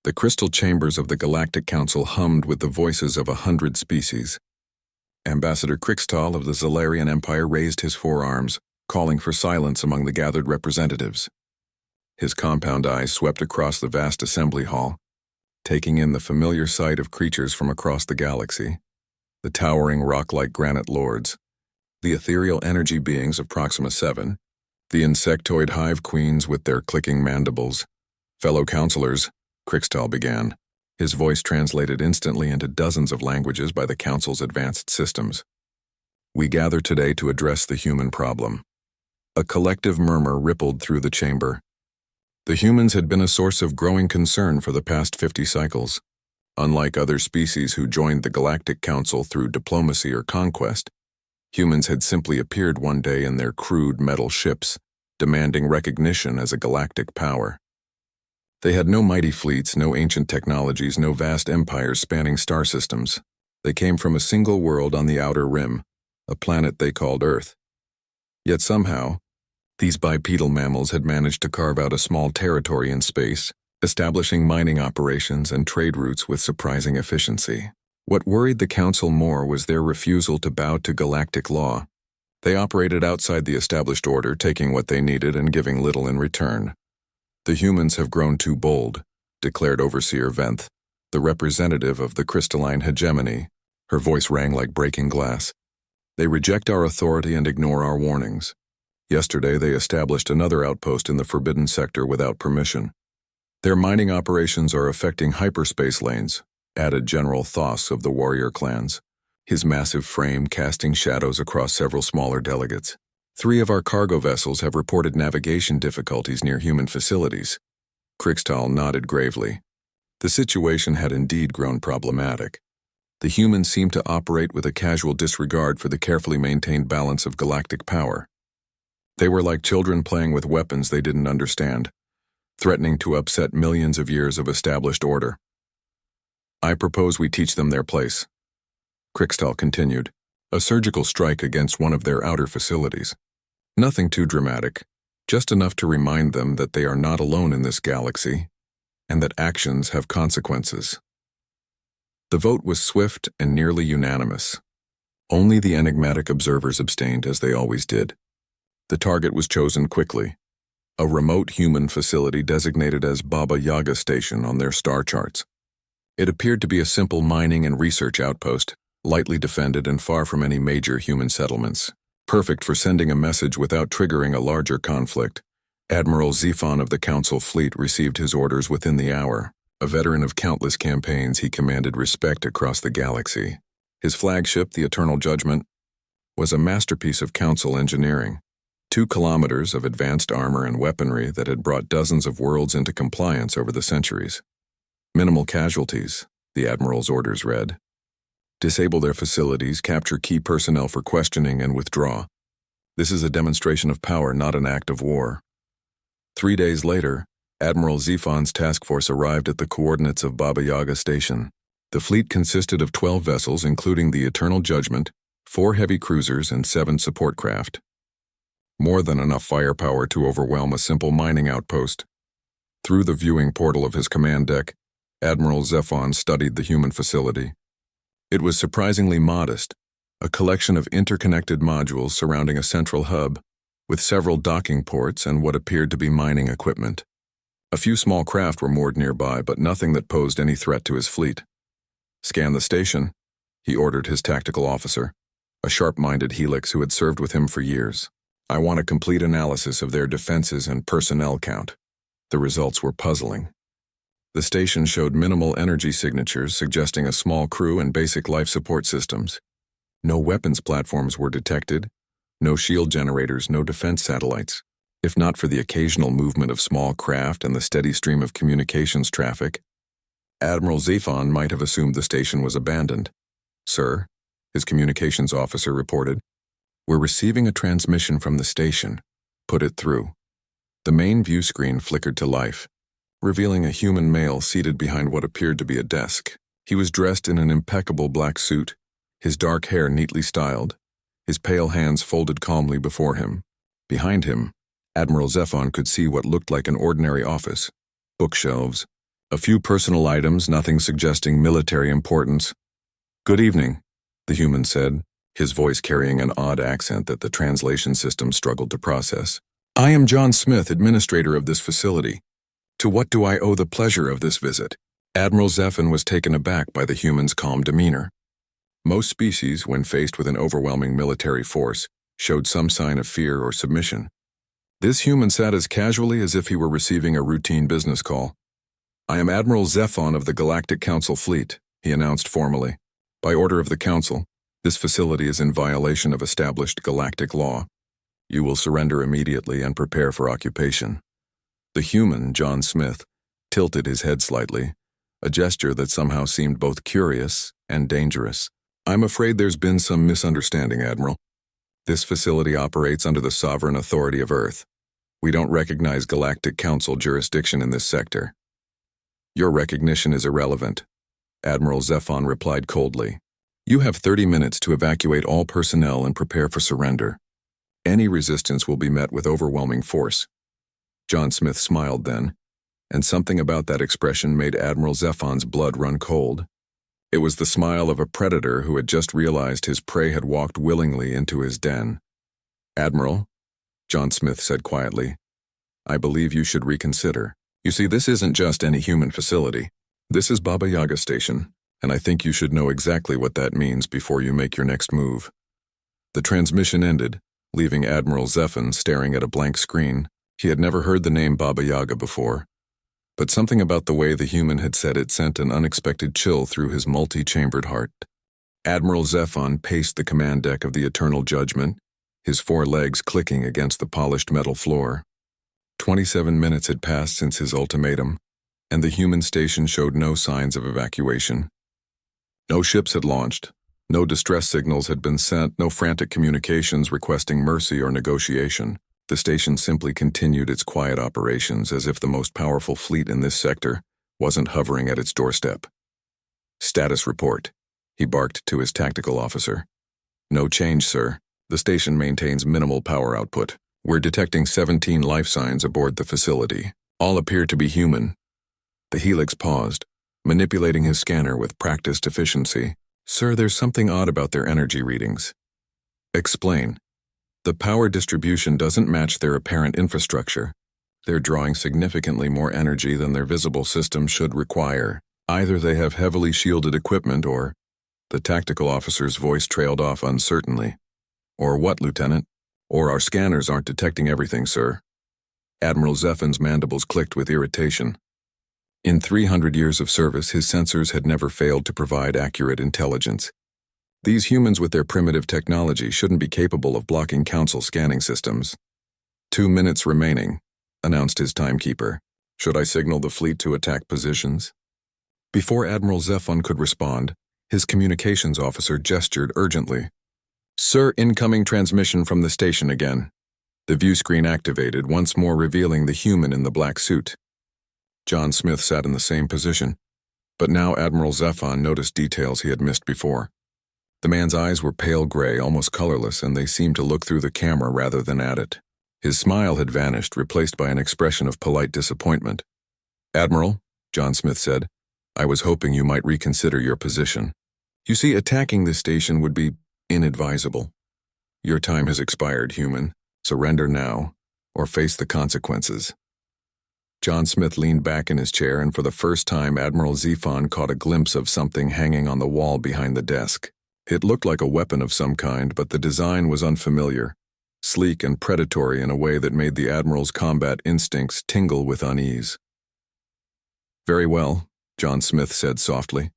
The crystal chambers of the Galactic Council hummed with the voices of 100 species. Ambassador Krixtal of the Zalarian Empire raised his forearms, calling for silence among the gathered representatives. His compound eyes swept across the vast assembly hall, taking in the familiar sight of creatures from across the galaxy, the towering rock-like granite lords, the ethereal energy beings of Proxima 7, the insectoid hive queens with their clicking mandibles. Fellow counselors, Krixtal began, his voice translated instantly into dozens of languages by the Council's advanced systems. We gather today to address the human problem. A collective murmur rippled through the chamber. The humans had been a source of growing concern for the past 50 cycles. Unlike other species who joined the Galactic Council through diplomacy or conquest, humans had simply appeared one day in their crude metal ships, demanding recognition as a galactic power. They had no mighty fleets, no ancient technologies, no vast empires spanning star systems. They came from a single world on the outer rim, a planet they called Earth. Yet somehow, these bipedal mammals had managed to carve out a small territory in space, establishing mining operations and trade routes with surprising efficiency. What worried the Council more was their refusal to bow to galactic law. They operated outside the established order, taking what they needed and giving little in return. The humans have grown too bold, declared Overseer Venth, the representative of the crystalline hegemony. Her voice rang like breaking glass. They reject our authority and ignore our warnings. Yesterday they established another outpost in the Forbidden Sector without permission. Their mining operations are affecting hyperspace lanes, added General Thoss of the warrior clans, his massive frame casting shadows across several smaller delegates. 3 of our cargo vessels have reported navigation difficulties near human facilities. Krixtal nodded gravely. The situation had indeed grown problematic. The humans seemed to operate with a casual disregard for the carefully maintained balance of galactic power. They were like children playing with weapons they didn't understand, threatening to upset millions of years of established order. I propose we teach them their place. Krixtal continued, a surgical strike against one of their outer facilities. Nothing too dramatic, just enough to remind them that they are not alone in this galaxy, and that actions have consequences. The vote was swift and nearly unanimous. Only the enigmatic observers abstained, as they always did. The target was chosen quickly, a remote human facility designated as Baba Yaga Station on their star charts. It appeared to be a simple mining and research outpost, lightly defended and far from any major human settlements, perfect for sending a message without triggering a larger conflict. Admiral Zephon of the Council fleet received his orders within the hour. A veteran of countless campaigns, he commanded respect across the galaxy. His flagship, the Eternal Judgment, was a masterpiece of Council engineering. 2 kilometers of advanced armor and weaponry that had brought dozens of worlds into compliance over the centuries. Minimal casualties, the Admiral's orders read. Disable their facilities, capture key personnel for questioning, and withdraw. This is a demonstration of power, not an act of war. 3 days later, Admiral Zephon's task force arrived at the coordinates of Baba Yaga Station. The fleet consisted of 12 vessels, including the Eternal Judgment, 4 heavy cruisers, and 7 support craft. More than enough firepower to overwhelm a simple mining outpost. Through the viewing portal of his command deck, Admiral Zephon studied the human facility. It was surprisingly modest, a collection of interconnected modules surrounding a central hub, with several docking ports and what appeared to be mining equipment. A few small craft were moored nearby, but nothing that posed any threat to his fleet. Scan the station, he ordered his tactical officer, a sharp-minded helix who had served with him for years. I want a complete analysis of their defenses and personnel count. The results were puzzling. The station showed minimal energy signatures, suggesting a small crew and basic life support systems. No weapons platforms were detected, no shield generators, no defense satellites. If not for the occasional movement of small craft and the steady stream of communications traffic, Admiral Zephon might have assumed the station was abandoned. Sir, his communications officer reported, we're receiving a transmission from the station. Put it through. The main view screen flickered to life, revealing a human male seated behind what appeared to be a desk. He was dressed in an impeccable black suit, his dark hair neatly styled, his pale hands folded calmly before him. Behind him, Admiral Zephon could see what looked like an ordinary office, bookshelves, A few personal items, nothing suggesting military importance. "Good evening," the human said, his voice carrying an odd accent that the translation system struggled to process. "I am John Smith, administrator of this facility. To what do I owe the pleasure of this visit?" Admiral Zephan was taken aback by the human's calm demeanor. Most species, when faced with an overwhelming military force, showed some sign of fear or submission. This human sat as casually as if he were receiving a routine business call. "I am Admiral Zephan of the Galactic Council Fleet," he announced formally. "By order of the Council, this facility is in violation of established galactic law. You will surrender immediately and prepare for occupation." The human, John Smith, tilted his head slightly, a gesture that somehow seemed both curious and dangerous. "I'm afraid there's been some misunderstanding, Admiral. This facility operates under the sovereign authority of Earth. We don't recognize Galactic Council jurisdiction in this sector." "Your recognition is irrelevant," Admiral Zephan replied coldly. "You have 30 minutes to evacuate all personnel and prepare for surrender. Any resistance will be met with overwhelming force." John Smith smiled then, and something about that expression made Admiral Zephan's blood run cold. It was the smile of a predator who had just realized his prey had walked willingly into his den. "Admiral," John Smith said quietly, "I believe you should reconsider. You see, this isn't just any human facility. This is Baba Yaga Station, and I think you should know exactly what that means before you make your next move." The transmission ended, leaving Admiral Zephan staring at a blank screen. He had never heard the name Baba Yaga before, but something about the way the human had said it sent an unexpected chill through his multi-chambered heart. Admiral Zephan paced the command deck of the Eternal Judgment, his 4 legs clicking against the polished metal floor. 27 minutes had passed since his ultimatum, and the human station showed no signs of evacuation. No ships had launched, no distress signals had been sent, no frantic communications requesting mercy or negotiation. The station simply continued its quiet operations as if the most powerful fleet in this sector wasn't hovering at its doorstep. "Status report," he barked to his tactical officer. "No change, sir. The station maintains minimal power output. We're detecting 17 life signs aboard the facility. All appear to be human." The Helix paused, manipulating his scanner with practiced efficiency. "Sir, there's something odd about their energy readings." "Explain." "The power distribution doesn't match their apparent infrastructure. They're drawing significantly more energy than their visible system should require. Either they have heavily shielded equipment or—" The tactical officer's voice trailed off uncertainly. "Or what, Lieutenant? Or our scanners aren't detecting everything, sir." Admiral Zephan's mandibles clicked with irritation. In 300 years of service, his sensors had never failed to provide accurate intelligence. These humans with their primitive technology shouldn't be capable of blocking Council scanning systems. 2 minutes remaining, announced his timekeeper. "Should I signal the fleet to attack positions?" Before Admiral Zephan could respond, his communications officer gestured urgently. "Sir, incoming transmission from the station again." The view screen activated, once more revealing the human in the black suit. John Smith sat in the same position, but now Admiral Zephan noticed details he had missed before. The man's eyes were pale gray, almost colorless, and they seemed to look through the camera rather than at it. His smile had vanished, replaced by an expression of polite disappointment. "Admiral," John Smith said, "I was hoping you might reconsider your position. You see, attacking this station would be inadvisable. Your time has expired, human. Surrender now, or face the consequences." John Smith leaned back in his chair, and for the first time Admiral Zephan caught a glimpse of something hanging on the wall behind the desk. It looked like a weapon of some kind, but the design was unfamiliar, sleek and predatory in a way that made the Admiral's combat instincts tingle with unease. "Very well," John Smith said softly.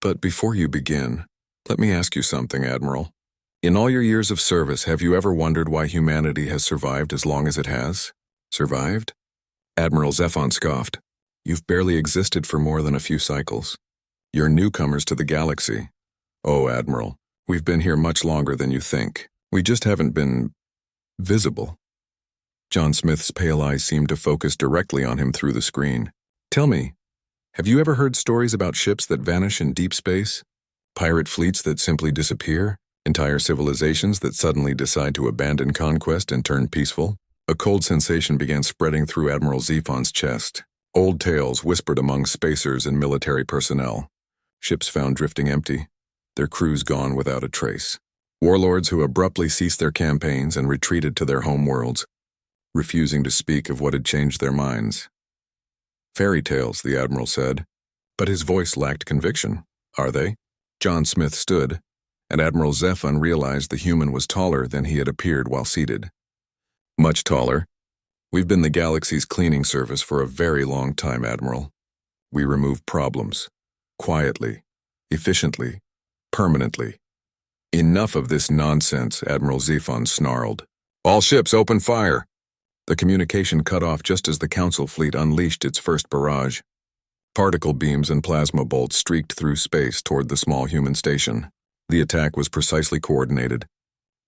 "But before you begin, let me ask you something, Admiral. In all your years of service, have you ever wondered why humanity has survived as long as it has?" "Survived?" Admiral Zephan scoffed. "You've barely existed for more than a few cycles. You're newcomers to the galaxy. Oh, Admiral, we've been here much longer than you think. We just haven't been visible." John Smith's pale eyes seemed to focus directly on him through the screen. "Tell me, have you ever heard stories about ships that vanish in deep space? Pirate fleets that simply disappear? Entire civilizations that suddenly decide to abandon conquest and turn peaceful?" A cold sensation began spreading through Admiral Zephan's chest. Old tales whispered among spacers and military personnel. Ships found drifting empty, their crews gone without a trace. Warlords who abruptly ceased their campaigns and retreated to their home worlds, refusing to speak of what had changed their minds. Fairy tales, the Admiral said, but his voice lacked conviction. Are they? John Smith stood, and Admiral Zephon realized the human was taller than he had appeared while seated. Much taller. We've been the galaxy's cleaning service for a very long time, Admiral. We remove problems. Quietly. Efficiently. Permanently. Enough of this nonsense, Admiral Zephon snarled. All ships open fire! The communication cut off just as the Council fleet unleashed its first barrage. Particle beams and plasma bolts streaked through space toward the small human station. The attack was precisely coordinated,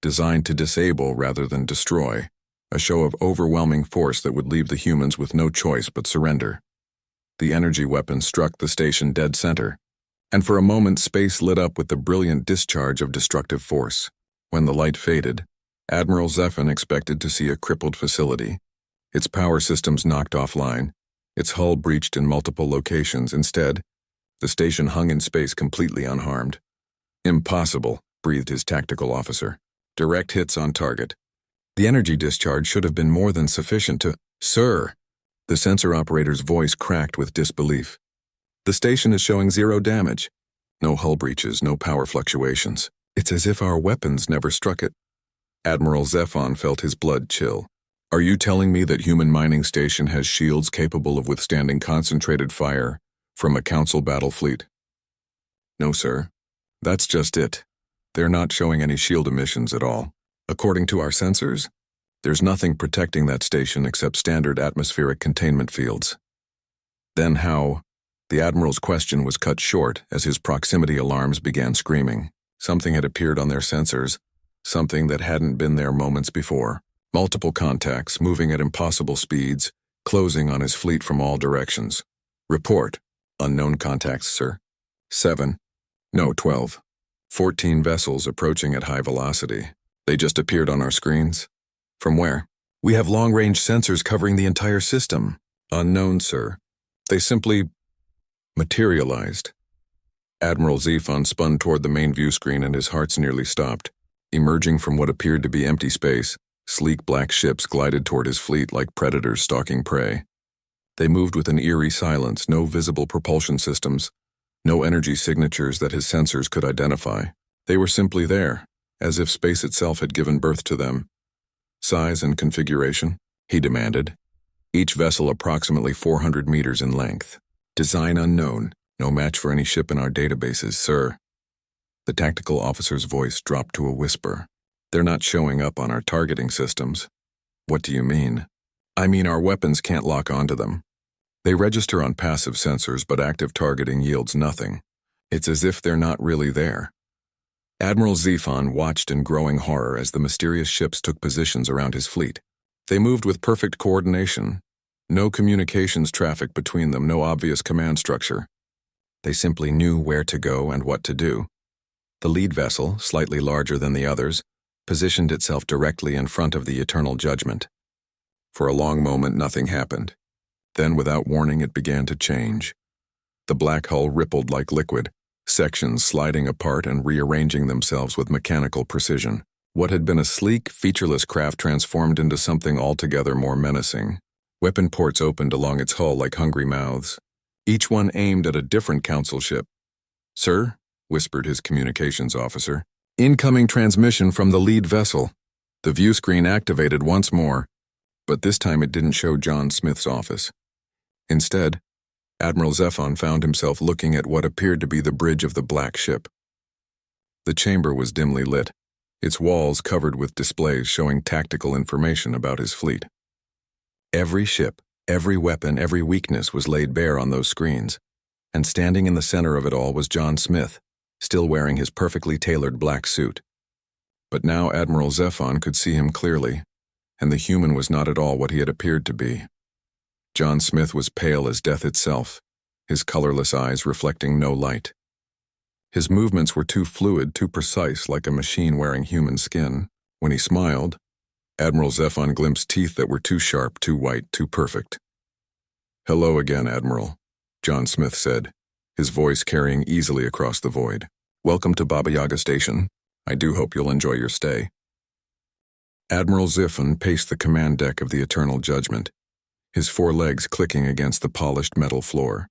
designed to disable rather than destroy, a show of overwhelming force that would leave the humans with no choice but surrender. The energy weapon struck the station dead center, and for a moment space lit up with the brilliant discharge of destructive force. When the light faded, Admiral Zephon expected to see a crippled facility, its power systems knocked offline, its hull breached in multiple locations. Instead, the station hung in space completely unharmed. Impossible, breathed his tactical officer. Direct hits on target. The energy discharge should have been more than sufficient to— Sir! The sensor operator's voice cracked with disbelief. The station is showing 0 damage. No hull breaches, no power fluctuations. It's as if our weapons never struck it. Admiral Zephon felt his blood chill. Are you telling me that human mining station has shields capable of withstanding concentrated fire from a Council battle fleet? No, sir. That's just it. They're not showing any shield emissions at all. According to our sensors, there's nothing protecting that station except standard atmospheric containment fields. Then how? The Admiral's question was cut short as his proximity alarms began screaming. Something had appeared on their sensors, something that hadn't been there moments before. Multiple contacts, moving at impossible speeds, closing on his fleet from all directions. Report. Unknown contacts, sir. 7. No, 12. 14 vessels approaching at high velocity. They just appeared on our screens. From where? We have long-range sensors covering the entire system. Unknown, sir. They simply materialized. Admiral Zephon spun toward the main view screen and his heart nearly stopped. Emerging from what appeared to be empty space, sleek black ships glided toward his fleet like predators stalking prey. They moved with an eerie silence, no visible propulsion systems, no energy signatures that his sensors could identify. They were simply there, as if space itself had given birth to them. Size and configuration? He demanded. Each vessel approximately 400 meters in length. Design unknown, no match for any ship in our databases, sir. The tactical officer's voice dropped to a whisper. They're not showing up on our targeting systems. What do you mean? I mean our weapons can't lock onto them. They register on passive sensors, but active targeting yields nothing. It's as if they're not really there. Admiral Zephon watched in growing horror as the mysterious ships took positions around his fleet. They moved with perfect coordination. No communications traffic between them, no obvious command structure. They simply knew where to go and what to do. The lead vessel, slightly larger than the others, positioned itself directly in front of the Eternal Judgment. For a long moment, nothing happened. Then, without warning, it began to change. The black hull rippled like liquid, sections sliding apart and rearranging themselves with mechanical precision. What had been a sleek, featureless craft transformed into something altogether more menacing. Weapon ports opened along its hull like hungry mouths, each one aimed at a different Council ship. "Sir," whispered his communications officer, "incoming transmission from the lead vessel." The view screen activated once more, but this time it didn't show John Smith's office. Instead, Admiral Zephon found himself looking at what appeared to be the bridge of the black ship. The chamber was dimly lit, its walls covered with displays showing tactical information about his fleet. Every ship, every weapon, every weakness was laid bare on those screens, and standing in the center of it all was John Smith, still wearing his perfectly tailored black suit. But now Admiral Zephon could see him clearly, and the human was not at all what he had appeared to be. John Smith was pale as death itself, his colorless eyes reflecting no light. His movements were too fluid, too precise, like a machine wearing human skin. When he smiled, Admiral Zephon glimpsed teeth that were too sharp, too white, too perfect. Hello again, Admiral, John Smith said, his voice carrying easily across the void. Welcome to Baba Yaga Station. I do hope you'll enjoy your stay. Admiral Ziffan paced the command deck of the Eternal Judgment, his four legs clicking against the polished metal floor.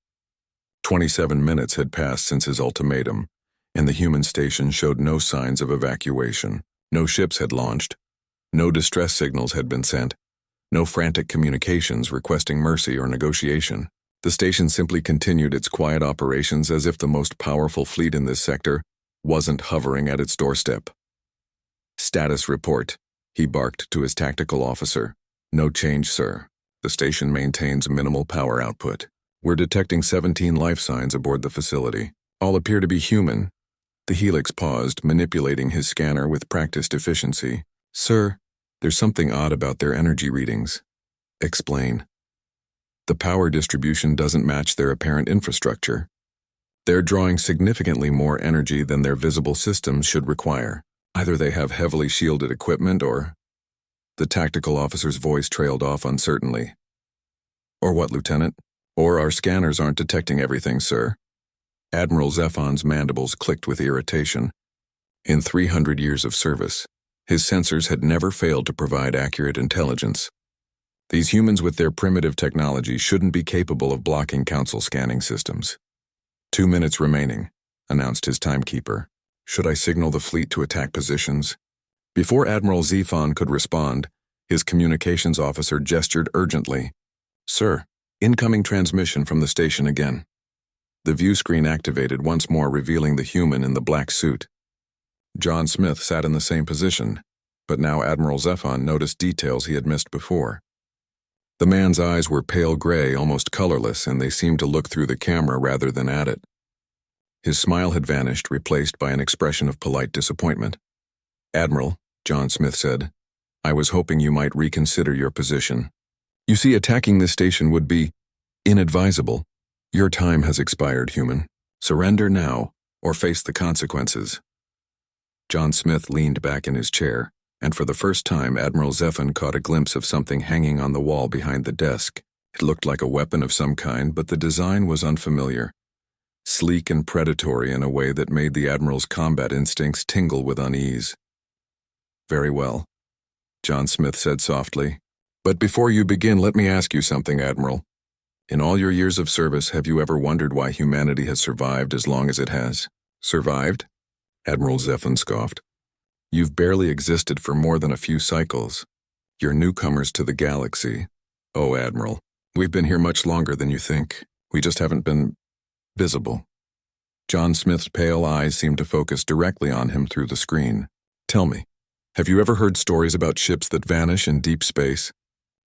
27 minutes had passed since his ultimatum, and the human station showed no signs of evacuation. No ships had launched. No distress signals had been sent. No frantic communications requesting mercy or negotiation. The station simply continued its quiet operations as if the most powerful fleet in this sector wasn't hovering at its doorstep. Status report, he barked to his tactical officer. No change, sir. The station maintains minimal power output. We're detecting 17 life signs aboard the facility. All appear to be human. The Helix paused, manipulating his scanner with practiced efficiency. Sir, there's something odd about their energy readings. Explain. The power distribution doesn't match their apparent infrastructure. They're drawing significantly more energy than their visible systems should require. Either they have heavily shielded equipment or... The tactical officer's voice trailed off uncertainly. Or what, Lieutenant? Or our scanners aren't detecting everything, sir. Admiral Zeffon's mandibles clicked with irritation. In 300 years of service, his sensors had never failed to provide accurate intelligence. These humans with their primitive technology shouldn't be capable of blocking Council scanning systems. 2 minutes remaining, announced his timekeeper. Should I signal the fleet to attack positions? Before Admiral Zeffon could respond, his communications officer gestured urgently. Sir, incoming transmission from the station again. The view screen activated once more, revealing the human in the black suit. John Smith sat in the same position, but now Admiral Zeffon noticed details he had missed before. The man's eyes were pale gray, almost colorless, and they seemed to look through the camera rather than at it. His smile had vanished, replaced by an expression of polite disappointment. Admiral, John Smith said, I was hoping you might reconsider your position. You see, attacking this station would be inadvisable. Your time has expired, human. Surrender now, or face the consequences. John Smith leaned back in his chair, and for the first time Admiral Zeffon caught a glimpse of something hanging on the wall behind the desk. It looked like a weapon of some kind, but the design was unfamiliar. Sleek and predatory in a way that made the Admiral's combat instincts tingle with unease. Very well, John Smith said softly. But before you begin, let me ask you something, Admiral. In all your years of service, have you ever wondered why humanity has survived as long as it has? Survived? Admiral Zeffon scoffed. You've barely existed for more than a few cycles. You're newcomers to the galaxy. Oh, Admiral, we've been here much longer than you think. We just haven't been visible. John Smith's pale eyes seemed to focus directly on him through the screen. Tell me, have you ever heard stories about ships that vanish in deep space?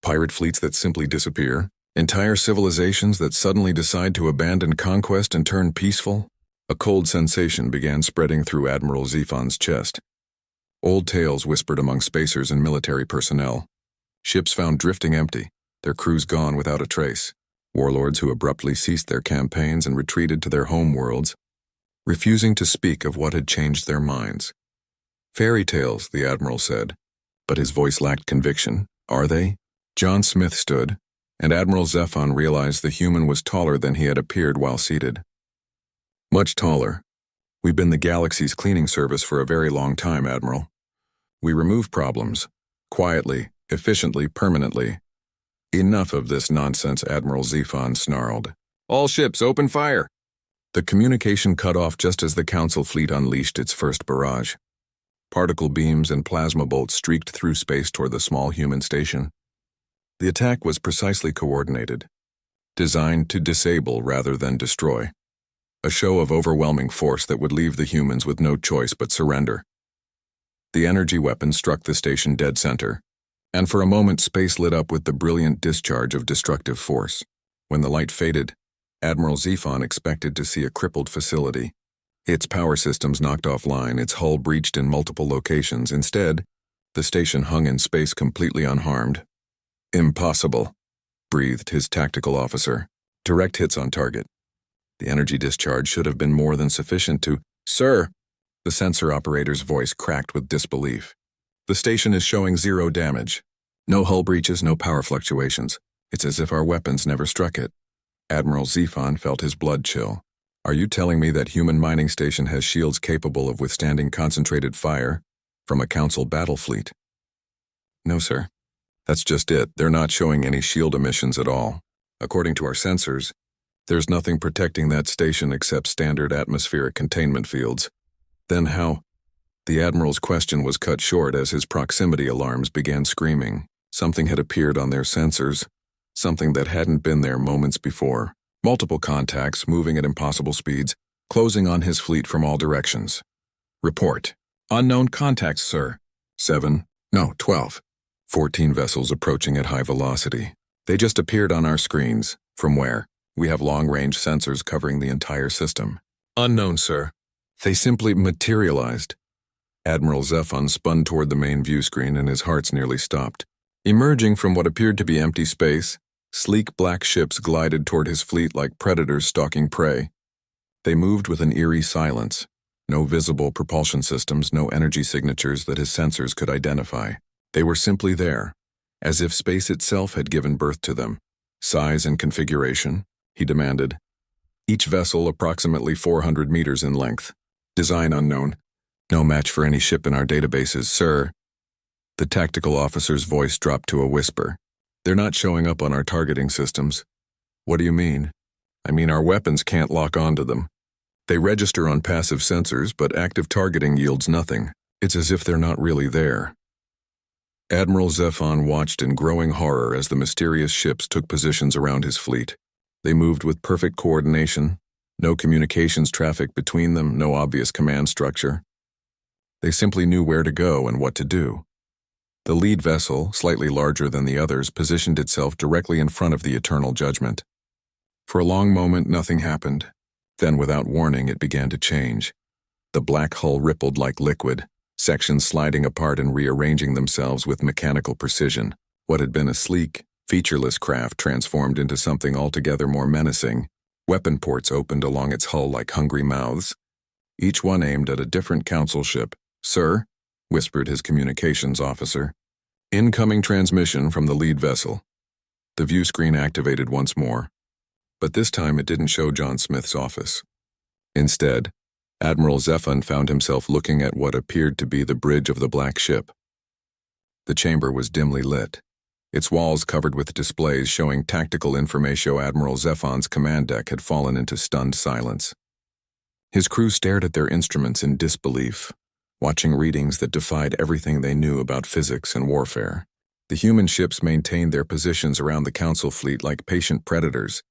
Pirate fleets that simply disappear? Entire civilizations that suddenly decide to abandon conquest and turn peaceful? A cold sensation began spreading through Admiral Zeffon's chest. Old tales whispered among spacers and military personnel. Ships found drifting empty, their crews gone without a trace. Warlords who abruptly ceased their campaigns and retreated to their home worlds, refusing to speak of what had changed their minds. Fairy tales, the Admiral said, but his voice lacked conviction. Are they? John Smith stood, and Admiral Zeffon realized the human was taller than he had appeared while seated. Much taller. We've been the galaxy's cleaning service for a very long time, Admiral. We remove problems, quietly, efficiently, permanently. Enough of this nonsense, Admiral Zeffon snarled. All ships, open fire! The communication cut off just as the Council fleet unleashed its first barrage. Particle beams and plasma bolts streaked through space toward the small human station. The attack was precisely coordinated, designed to disable rather than destroy. A show of overwhelming force that would leave the humans with no choice but surrender. The energy weapon struck the station dead center, and for a moment space lit up with the brilliant discharge of destructive force. When the light faded, Admiral Zeffon expected to see a crippled facility. Its power systems knocked offline, its hull breached in multiple locations. Instead, the station hung in space completely unharmed. Impossible, breathed his tactical officer. Direct hits on target. The energy discharge should have been more than sufficient to... Sir! The sensor operator's voice cracked with disbelief. The station is showing 0 damage. No hull breaches, no power fluctuations. It's as if our weapons never struck it. Admiral Zephon felt his blood chill. Are you telling me that human mining station has shields capable of withstanding concentrated fire from a Council battle fleet? No, sir. That's just it. They're not showing any shield emissions at all. According to our sensors, there's nothing protecting that station except standard atmospheric containment fields. Then how? The Admiral's question was cut short as his proximity alarms began screaming. Something had appeared on their sensors, something that hadn't been there moments before. Multiple contacts moving at impossible speeds, closing on his fleet from all directions. Report. Unknown contacts, sir. 12. 14 vessels approaching at high velocity. They just appeared on our screens. From where? We have long-range sensors covering the entire system. Unknown, sir. They simply materialized. Admiral Zephon spun toward the main view screen and his heart nearly stopped. Emerging from what appeared to be empty space, sleek black ships glided toward his fleet like predators stalking prey. They moved with an eerie silence. No visible propulsion systems, no energy signatures that his sensors could identify. They were simply there, as if space itself had given birth to them. Size and configuration, he demanded. Each vessel approximately 400 meters in length. Design unknown. No match for any ship in our databases, sir. The tactical officer's voice dropped to a whisper. They're not showing up on our targeting systems. What do you mean? I mean our weapons can't lock onto them. They register on passive sensors, but active targeting yields nothing. It's as if they're not really there. Admiral Zephon watched in growing horror as the mysterious ships took positions around his fleet. They moved with perfect coordination, no communications traffic between them, no obvious command structure. They simply knew where to go and what to do. The lead vessel, slightly larger than the others, positioned itself directly in front of the Eternal Judgment. For a long moment, nothing happened. Then, without warning, it began to change. The black hull rippled like liquid, sections sliding apart and rearranging themselves with mechanical precision. What had been a sleek, featureless craft transformed into something altogether more menacing. Weapon ports opened along its hull like hungry mouths, each one aimed at a different Council ship. Sir, whispered his communications officer. Incoming transmission from the lead vessel. The view screen activated once more, but this time it didn't show John Smith's office. Instead, Admiral Zephon found himself looking at what appeared to be the bridge of the black ship. The chamber was dimly lit, its walls covered with displays showing tactical information. Admiral Zephon's command deck had fallen into stunned silence. His crew stared at their instruments in disbelief, watching readings that defied everything they knew about physics and warfare. The human ships maintained their positions around the Council fleet like patient predators,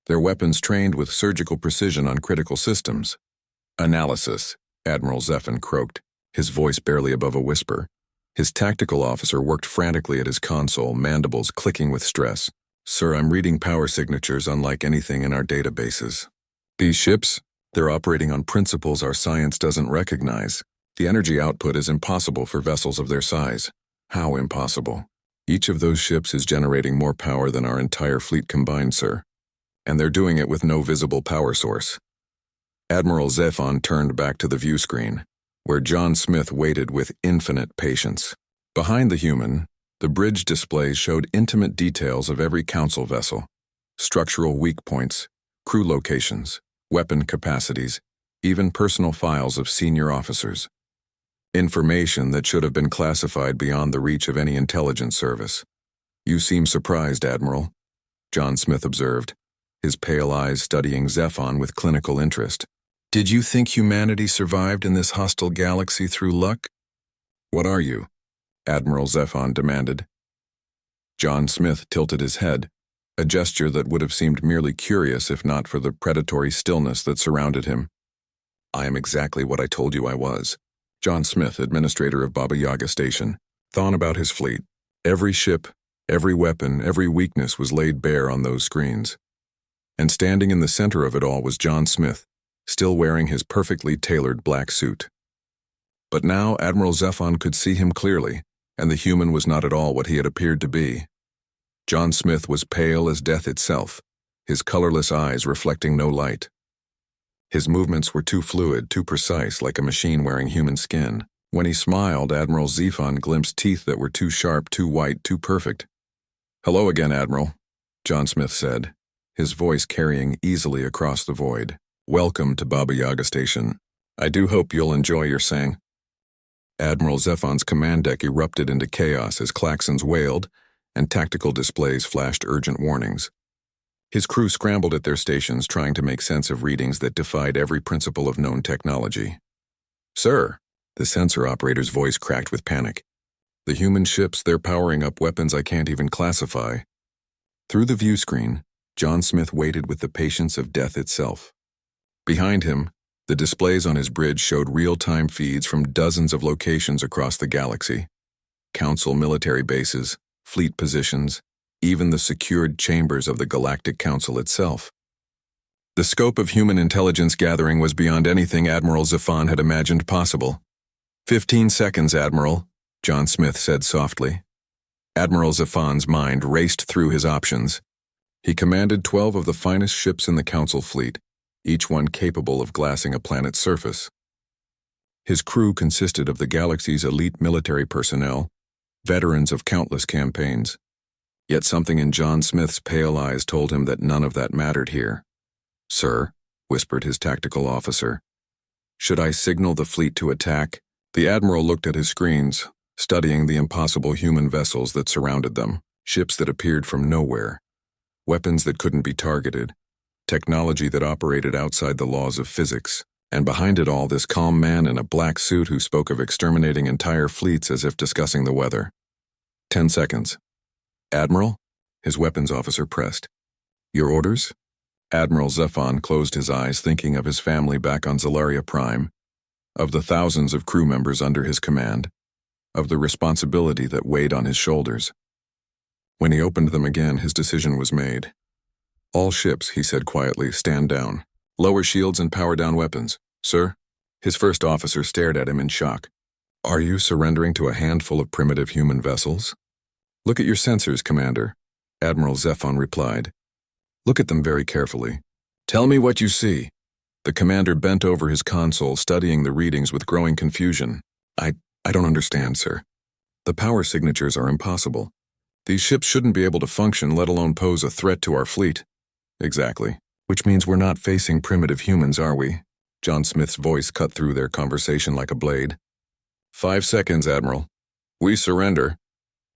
their weapons trained with surgical precision on critical systems. Analysis, Admiral Zephon croaked, his voice barely above a whisper. His tactical officer worked frantically at his console, mandibles clicking with stress. Sir, I'm reading power signatures unlike anything in our databases. These ships, they're operating on principles our science doesn't recognize. The energy output is impossible for vessels of their size. How impossible? Each of those ships is generating more power than our entire fleet combined, sir. And they're doing it with no visible power source. Admiral Zephon turned back to the view screen, where John Smith waited with infinite patience. Behind the human, the bridge displays showed intimate details of every Council vessel, structural weak points, crew locations, weapon capacities, even personal files of senior officers. Information that should have been classified beyond the reach of any intelligence service. You seem surprised, Admiral, John Smith observed, his pale eyes studying Zephon with clinical interest. Did you think humanity survived in this hostile galaxy through luck? What are you? Admiral Zephon demanded. John Smith tilted his head, a gesture that would have seemed merely curious if not for the predatory stillness that surrounded him. I am exactly what I told you I was. John Smith, administrator of Baba Yaga Station, thought about his fleet. Every ship, every weapon, every weakness was laid bare on those screens. And standing in the center of it all was John Smith, still wearing his perfectly tailored black suit. But now Admiral Zephon could see him clearly, and the human was not at all what he had appeared to be. John Smith was pale as death itself, his colorless eyes reflecting no light. His movements were too fluid, too precise, like a machine wearing human skin. When he smiled, Admiral Zephon glimpsed teeth that were too sharp, too white, too perfect. Hello again, Admiral. John Smith said, his voice carrying easily across the void. "Welcome to Baba Yaga Station. I do hope you'll enjoy your sang." Admiral Zephon's command deck erupted into chaos as klaxons wailed and tactical displays flashed urgent warnings. His crew scrambled at their stations trying to make sense of readings that defied every principle of known technology. "Sir," the sensor operator's voice cracked with panic. "The human ships, they're powering up weapons I can't even classify." Through the view screen, John Smith waited with the patience of death itself. Behind him, the displays on his bridge showed real-time feeds from dozens of locations across the galaxy. Council military bases, fleet positions, even the secured chambers of the Galactic Council itself. The scope of human intelligence gathering was beyond anything Admiral Zephon had imagined possible. 15 seconds, Admiral," John Smith said softly. Admiral Zephon's mind raced through his options. He commanded 12 of the finest ships in the Council fleet, each one capable of glassing a planet's surface. His crew consisted of the galaxy's elite military personnel, veterans of countless campaigns. Yet something in John Smith's pale eyes told him that none of that mattered here. "Sir," whispered his tactical officer, "should I signal the fleet to attack?" The Admiral looked at his screens, studying the impossible human vessels that surrounded them, ships that appeared from nowhere, weapons that couldn't be targeted, technology that operated outside the laws of physics, and behind it all this calm man in a black suit who spoke of exterminating entire fleets as if discussing the weather. 10 seconds. "Admiral?" his weapons officer pressed. "Your orders?" Admiral Zephon closed his eyes, thinking of his family back on Zelaria Prime, of the thousands of crew members under his command, of the responsibility that weighed on his shoulders. When he opened them again, his decision was made. "All ships," he said quietly, "stand down. Lower shields and power down weapons." "Sir?" His first officer stared at him in shock. "Are you surrendering to a handful of primitive human vessels?" "Look at your sensors, Commander," Admiral Zephon replied. "Look at them very carefully. Tell me what you see." The commander bent over his console, studying the readings with growing confusion. I don't understand, sir. The power signatures are impossible. These ships shouldn't be able to function, let alone pose a threat to our fleet." "Exactly. Which means we're not facing primitive humans, are we?" John Smith's voice cut through their conversation like a blade. 5 seconds, Admiral." "We surrender,"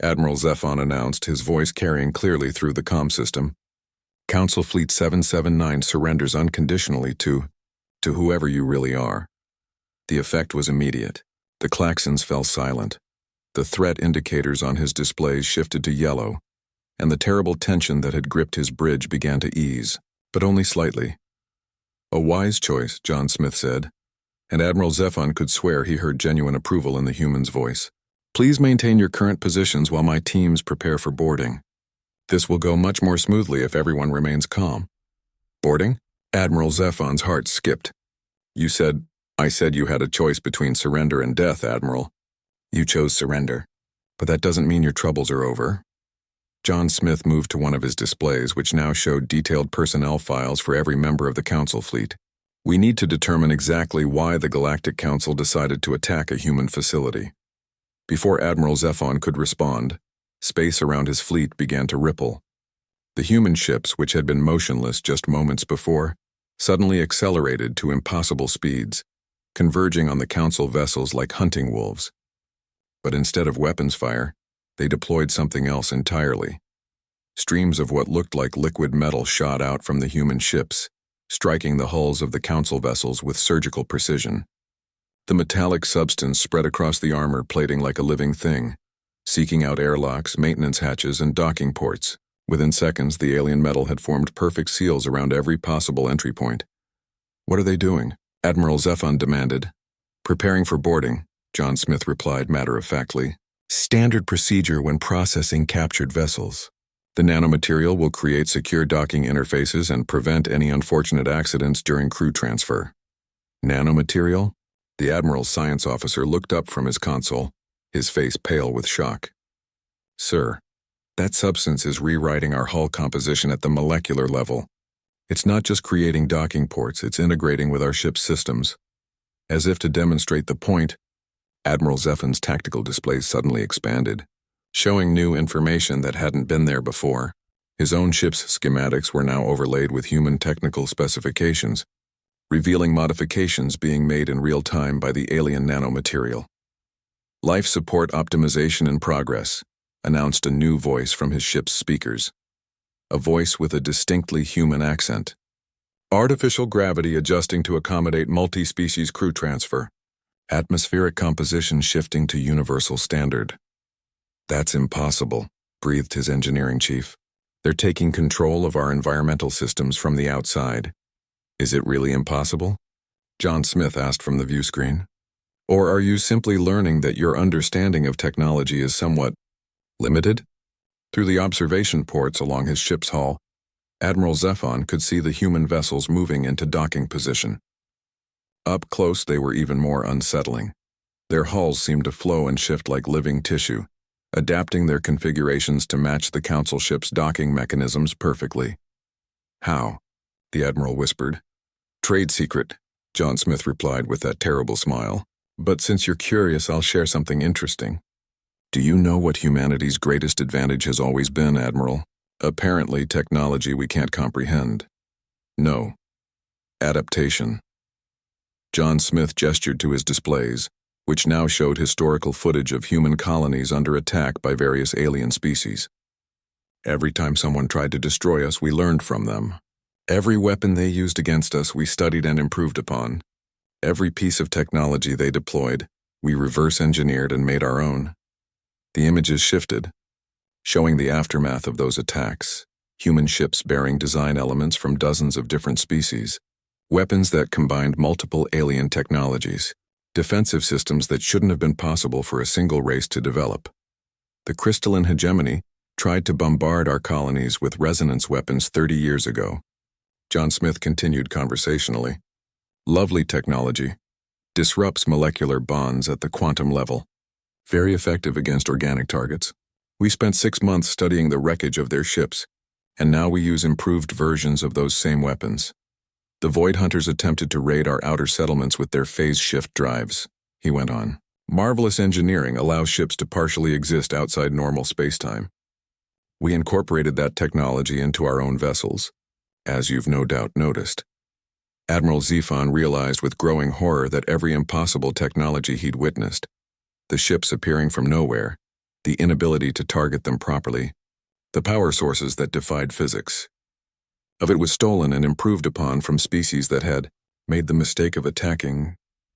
Admiral Zephon announced, his voice carrying clearly through the comm system. "Council Fleet 779 surrenders unconditionally to whoever you really are." The effect was immediate. The klaxons fell silent. The threat indicators on his displays shifted to yellow, and the terrible tension that had gripped his bridge began to ease, but only slightly. "A wise choice," John Smith said, and Admiral Zephon could swear he heard genuine approval in the human's voice. "Please maintain your current positions while my teams prepare for boarding. This will go much more smoothly if everyone remains calm." "Boarding?" Admiral Zephon's heart skipped. I said you had a choice between surrender and death, Admiral. You chose surrender, but that doesn't mean your troubles are over." John Smith moved to one of his displays, which now showed detailed personnel files for every member of the Council fleet. "We need to determine exactly why the Galactic Council decided to attack a human facility." Before Admiral Zephon could respond, space around his fleet began to ripple. The human ships, which had been motionless just moments before, suddenly accelerated to impossible speeds, converging on the Council vessels like hunting wolves. But instead of weapons fire, they deployed something else entirely. Streams of what looked like liquid metal shot out from the human ships, striking the hulls of the Council vessels with surgical precision. The metallic substance spread across the armor plating like a living thing, seeking out airlocks, maintenance hatches, and docking ports. Within seconds, the alien metal had formed perfect seals around every possible entry point. "What are they doing?" Admiral Zephon demanded. "Preparing for boarding," John Smith replied matter-of-factly. "Standard procedure when processing captured vessels. The nanomaterial will create secure docking interfaces and prevent any unfortunate accidents during crew transfer." "Nanomaterial?" The Admiral's science officer looked up from his console, his face pale with shock. "Sir, that substance is rewriting our hull composition at the molecular level. It's not just creating docking ports, it's integrating with our ship's systems." As if to demonstrate the point, Admiral Zephon's tactical displays suddenly expanded, showing new information that hadn't been there before. His own ship's schematics were now overlaid with human technical specifications, revealing modifications being made in real time by the alien nanomaterial. Life support optimization in progress, announced a new voice from his ship's speakers. A voice with a distinctly human accent. Artificial gravity adjusting to accommodate multi-species crew transfer. Atmospheric composition shifting to universal standard. That's impossible, breathed his engineering chief. They're taking control of our environmental systems from the outside. Is it really impossible? John Smith asked from the view screen. Or are you simply learning that your understanding of technology is somewhat limited? Through the observation ports along his ship's hull, Admiral Zephon could see the human vessels moving into docking position. Up close, they were even more unsettling. Their hulls seemed to flow and shift like living tissue, adapting their configurations to match the Council ship's docking mechanisms perfectly. How? The Admiral whispered. Trade secret, John Smith replied with that terrible smile. But since you're curious, I'll share something interesting. Do you know what humanity's greatest advantage has always been, Admiral? Apparently, technology we can't comprehend. No. Adaptation. John Smith gestured to his displays, which now showed historical footage of human colonies under attack by various alien species. Every time someone tried to destroy us, we learned from them. Every weapon they used against us, we studied and improved upon. Every piece of technology they deployed, we reverse-engineered and made our own. The images shifted, showing the aftermath of those attacks. Human ships bearing design elements from dozens of different species. Weapons that combined multiple alien technologies. Defensive systems that shouldn't have been possible for a single race to develop. The crystalline hegemony tried to bombard our colonies with resonance weapons 30 years ago. John Smith continued conversationally. Lovely technology. Disrupts molecular bonds at the quantum level. Very effective against organic targets. We spent 6 months studying the wreckage of their ships, and now we use improved versions of those same weapons. The Void Hunters attempted to raid our outer settlements with their phase shift drives, he went on. Marvelous engineering allows ships to partially exist outside normal spacetime. We incorporated that technology into our own vessels, as you've no doubt noticed. Admiral Zephon realized with growing horror that every impossible technology he'd witnessed, the ships appearing from nowhere, the inability to target them properly, the power sources that defied physics, of it was stolen and improved upon from species that had made the mistake of attacking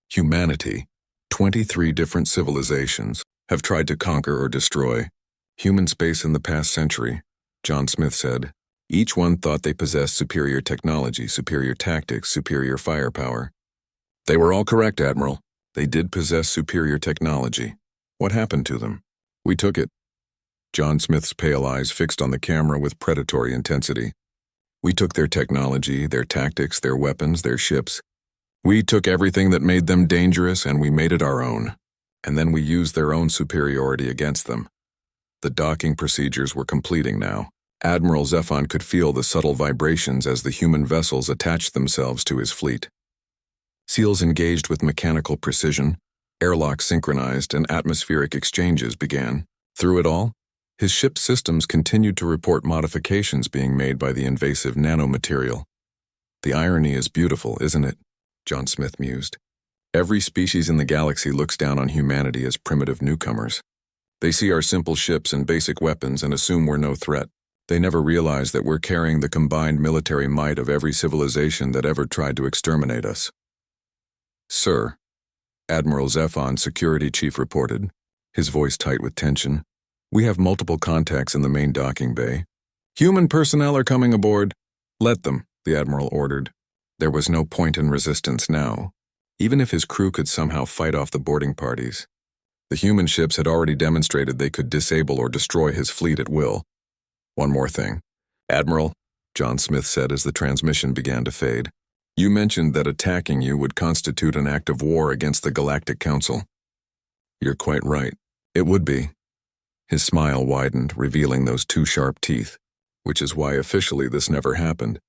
humanity. 23 different civilizations have tried to conquer or destroy human space in the past century, John Smith said. Each one thought they possessed superior technology, superior tactics, superior firepower. They were all correct, Admiral. They did possess superior technology. What happened to them? We took it. John Smith's pale eyes fixed on the camera with predatory intensity. We took their technology, their tactics, their weapons, their ships. We took everything that made them dangerous and we made it our own. And then we used their own superiority against them. The docking procedures were completing now. Admiral Zephon could feel the subtle vibrations as the human vessels attached themselves to his fleet. Seals engaged with mechanical precision, airlocks synchronized, and atmospheric exchanges began. Through it all, his ship's systems continued to report modifications being made by the invasive nanomaterial. The irony is beautiful, isn't it? John Smith mused. Every species in the galaxy looks down on humanity as primitive newcomers. They see our simple ships and basic weapons and assume we're no threat. They never realize that we're carrying the combined military might of every civilization that ever tried to exterminate us. Sir, Admiral Zephon, security chief, reported, his voice tight with tension. We have multiple contacts in the main docking bay. Human personnel are coming aboard. Let them, the Admiral ordered. There was no point in resistance now, even if his crew could somehow fight off the boarding parties. The human ships had already demonstrated they could disable or destroy his fleet at will. One more thing. Admiral, John Smith said as the transmission began to fade, you mentioned that attacking you would constitute an act of war against the Galactic Council. You're quite right. It would be. His smile widened, revealing those two sharp teeth, which is why officially this never happened.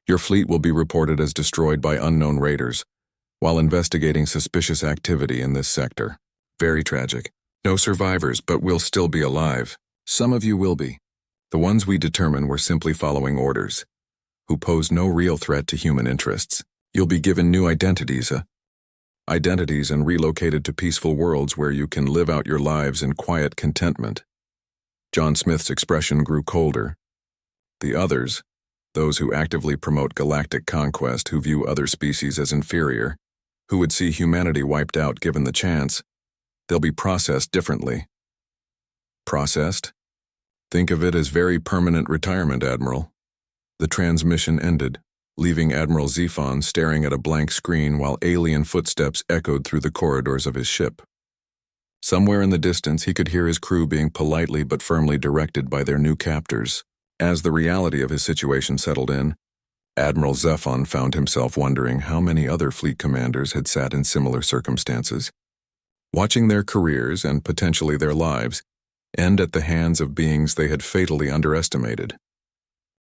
Your fleet will be reported as destroyed by unknown raiders, while investigating suspicious activity in this sector. Very tragic. No survivors, but we'll still be alive. Some of you will be. The ones we determine were simply following orders, who pose no real threat to human interests. You'll be given new identities and relocated to peaceful worlds where you can live out your lives in quiet contentment. John Smith's expression grew colder. The others, those who actively promote galactic conquest, who view other species as inferior, who would see humanity wiped out given the chance, they'll be processed differently. Processed? Think of it as very permanent retirement, Admiral. The transmission ended, leaving Admiral Zephon staring at a blank screen while alien footsteps echoed through the corridors of his ship. Somewhere in the distance, he could hear his crew being politely but firmly directed by their new captors. As the reality of his situation settled in, Admiral Zephon found himself wondering how many other fleet commanders had sat in similar circumstances, watching their careers and potentially their lives end at the hands of beings they had fatally underestimated.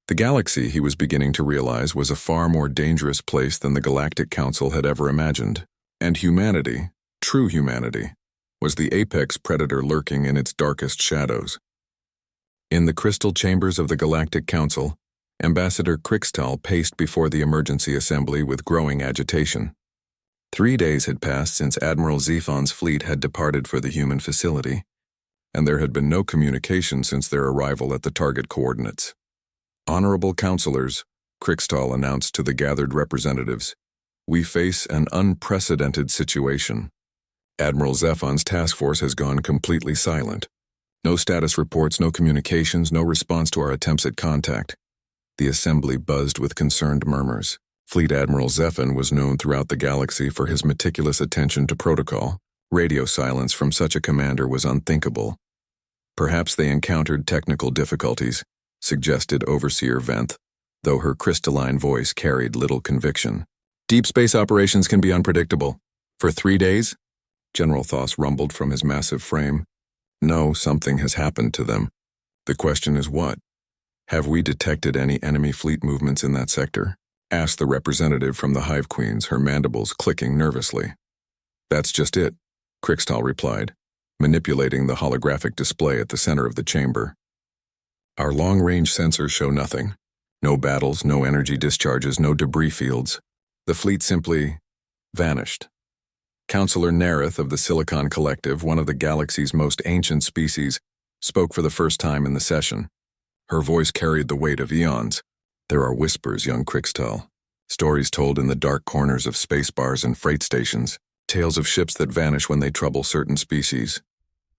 The galaxy, he was beginning to realize, was a far more dangerous place than the Galactic Council had ever imagined, and humanity, true humanity, was the apex predator lurking in its darkest shadows. In the crystal chambers of the Galactic Council, Ambassador Crixtal paced before the emergency assembly with growing agitation. 3 days had passed since Admiral Zephon's fleet had departed for the human facility, and there had been no communication since their arrival at the target coordinates. Honorable Counselors, Crixtal announced to the gathered representatives, we face an unprecedented situation. Admiral Zephon's task force has gone completely silent. No status reports, no communications, no response to our attempts at contact. The assembly buzzed with concerned murmurs. Fleet Admiral Zephon was known throughout the galaxy for his meticulous attention to protocol. Radio silence from such a commander was unthinkable. Perhaps they encountered technical difficulties, suggested Overseer Venth, though her crystalline voice carried little conviction. Deep space operations can be unpredictable. For 3 days? General Thoss rumbled from his massive frame. No, something has happened to them. The question is what? Have we detected any enemy fleet movements in that sector? Asked the representative from the Hive Queens, her mandibles clicking nervously. That's just it, Crixtal replied, manipulating the holographic display at the center of the chamber. Our long-range sensors show nothing. No battles, no energy discharges, no debris fields. The fleet simply vanished. Counselor Nerith of the Silicon Collective, one of the galaxy's most ancient species, spoke for the first time in the session. Her voice carried the weight of eons. There are whispers, young Crixtal. Stories told in the dark corners of space bars and freight stations. Tales of ships that vanish when they trouble certain species.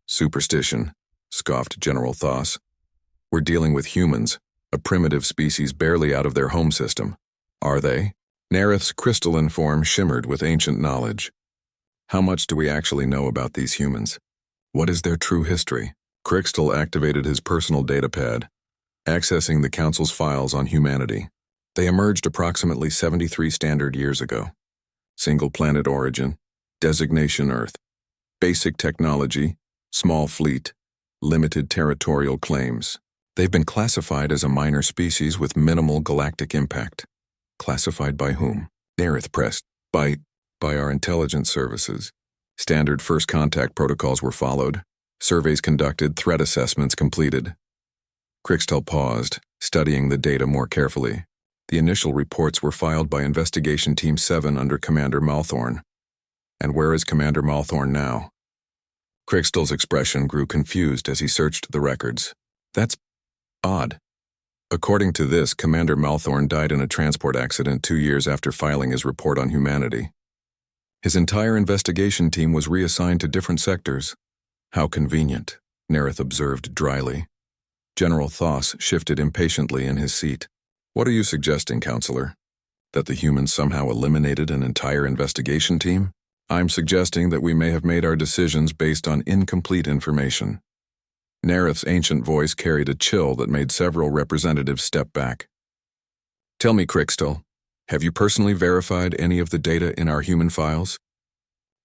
Superstition, scoffed General Thoss. We're dealing with humans, a primitive species barely out of their home system. Are they? Nerith's crystalline form shimmered with ancient knowledge. How much do we actually know about these humans? What is their true history? Crixtal activated his personal datapad, accessing the Council's files on humanity. They emerged approximately 73 standard years ago. Single planet origin, designation Earth, basic technology, small fleet, limited territorial claims. They've been classified as a minor species with minimal galactic impact. Classified by whom? Nerith pressed. By our intelligence services. Standard first contact protocols were followed. Surveys conducted, threat assessments completed. Crixtal paused, studying the data more carefully. The initial reports were filed by Investigation Team 7 under Commander Malthorn. And where is Commander Malthorn now? Crixtal's expression grew confused as he searched the records. That's odd. According to this, Commander Malthorn died in a transport accident 2 years after filing his report on humanity. His entire investigation team was reassigned to different sectors. How convenient, Nerith observed dryly. General Thoss shifted impatiently in his seat. What are you suggesting, Counselor? That the humans somehow eliminated an entire investigation team? I'm suggesting that we may have made our decisions based on incomplete information. Nerith's ancient voice carried a chill that made several representatives step back. Tell me, Crixtal, have you personally verified any of the data in our human files?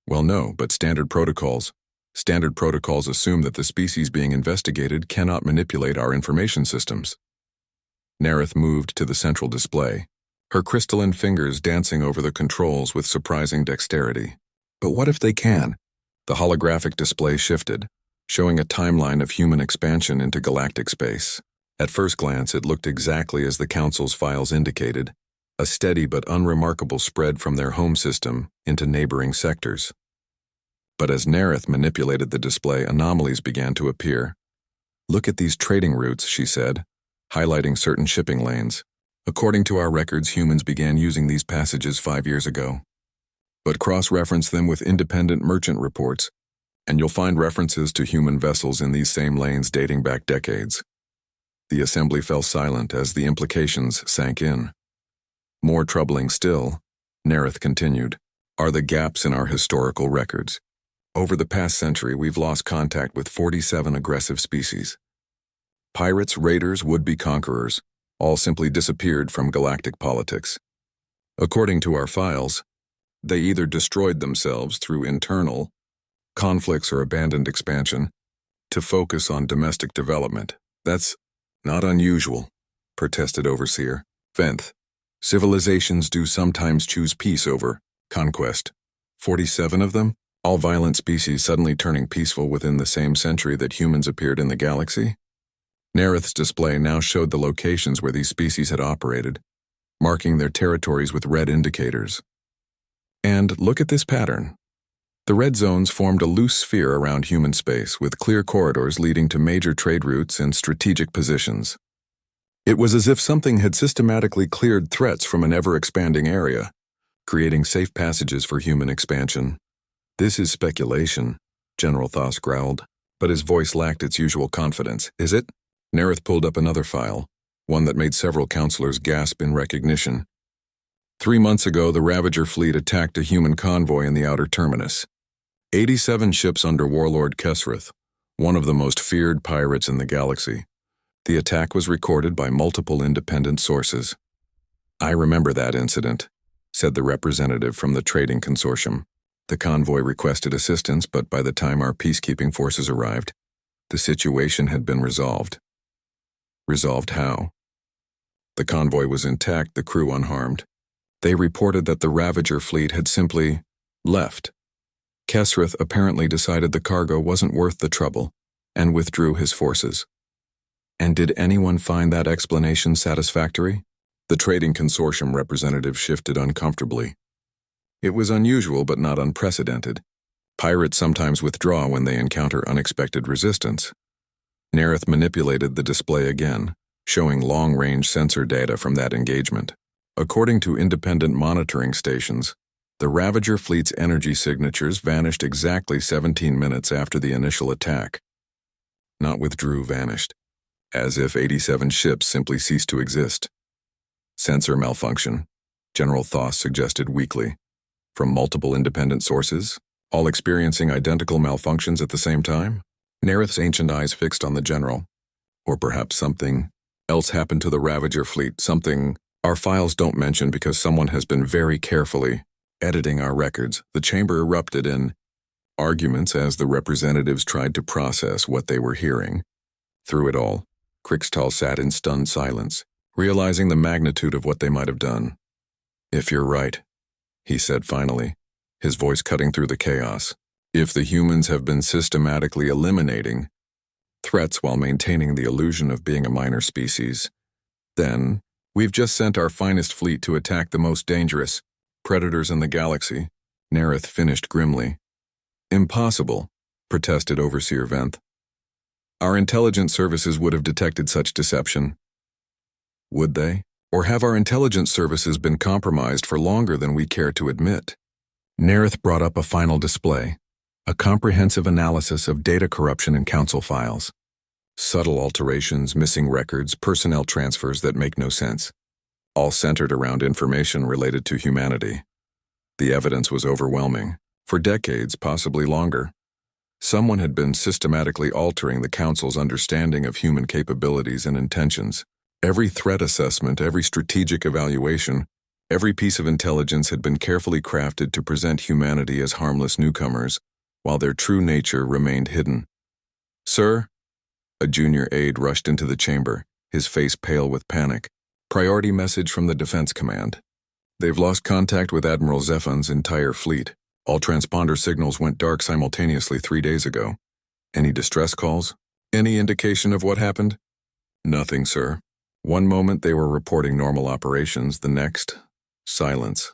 Well, no, but standard protocols assume that the species being investigated cannot manipulate our information systems. Nerith moved to the central display, her crystalline fingers dancing over the controls with surprising dexterity. But what if they can? The holographic display shifted, showing a timeline of human expansion into galactic space. At first glance, it looked exactly as the Council's files indicated, a steady but unremarkable spread from their home system into neighboring sectors. But as Nerith manipulated the display, anomalies began to appear. "Look at these trading routes," she said, highlighting certain shipping lanes. "According to our records, humans began using these passages 5 years ago. But cross-reference them with independent merchant reports, and you'll find references to human vessels in these same lanes dating back decades." The assembly fell silent as the implications sank in. "More troubling still," Nerith continued, "are the gaps in our historical records. Over the past century, we've lost contact with 47 aggressive species. Pirates, raiders, would-be conquerors, all simply disappeared from galactic politics. According to our files, they either destroyed themselves through internal conflicts or abandoned expansion to focus on domestic development. That's not unusual," protested Overseer Venth. "Civilizations do sometimes choose peace over conquest. 47 of them? All violent species suddenly turning peaceful within the same century that humans appeared in the galaxy?" Nerith's display now showed the locations where these species had operated, marking their territories with red indicators. "And look at this pattern. The red zones formed a loose sphere around human space, with clear corridors leading to major trade routes and strategic positions. It was as if something had systematically cleared threats from an ever-expanding area, creating safe passages for human expansion." "This is speculation," General Thos growled, but his voice lacked its usual confidence. "Is it?" Nerith pulled up another file, one that made several counselors gasp in recognition. 3 months ago, the Ravager fleet attacked a human convoy in the outer terminus. 87 ships under Warlord Kesrith, one of the most feared pirates in the galaxy. The attack was recorded by multiple independent sources. "I remember that incident," said the representative from the trading consortium. "The convoy requested assistance, but by the time our peacekeeping forces arrived, the situation had been resolved." "Resolved how?" "The convoy was intact, the crew unharmed. They reported that the Ravager fleet had simply left. Kesrith apparently decided the cargo wasn't worth the trouble and withdrew his forces." "And did anyone find that explanation satisfactory?" The trading consortium representative shifted uncomfortably. "It was unusual but not unprecedented. Pirates sometimes withdraw when they encounter unexpected resistance." Nerith manipulated the display again, showing long-range sensor data from that engagement. According to independent monitoring stations, the Ravager fleet's energy signatures vanished exactly 17 minutes after the initial attack. Not withdrew, vanished. As if 87 ships simply ceased to exist. "Sensor malfunction," General Thos suggested weakly. "From multiple independent sources, all experiencing identical malfunctions at the same time?" Nerith's ancient eyes fixed on the general. "Or perhaps something else happened to the Ravager fleet, something our files don't mention because someone has been very carefully editing our records." The chamber erupted in arguments as the representatives tried to process what they were hearing. Through it all, Crixtal sat in stunned silence, realizing the magnitude of what they might have done. "If you're right," he said finally, his voice cutting through the chaos, "if the humans have been systematically eliminating threats while maintaining the illusion of being a minor species, then we've just sent our finest fleet to attack the most dangerous predators in the galaxy," Nerith finished grimly. "Impossible," protested Overseer Venth. "Our intelligence services would have detected such deception." "Would they? Or have our intelligence services been compromised for longer than we care to admit?" Nerith brought up a final display, a comprehensive analysis of data corruption in council files. Subtle alterations, missing records, personnel transfers that make no sense, all centered around information related to humanity. The evidence was overwhelming. For decades, possibly longer, someone had been systematically altering the Council's understanding of human capabilities and intentions. Every threat assessment, every strategic evaluation, every piece of intelligence had been carefully crafted to present humanity as harmless newcomers, while their true nature remained hidden. "Sir?" A junior aide rushed into the chamber, his face pale with panic. "Priority message from the Defense Command. They've lost contact with Admiral Zephan's entire fleet. All transponder signals went dark simultaneously 3 days ago. Any distress calls? Any indication of what happened?" Nothing, sir. One moment they were reporting normal operations, the next, silence.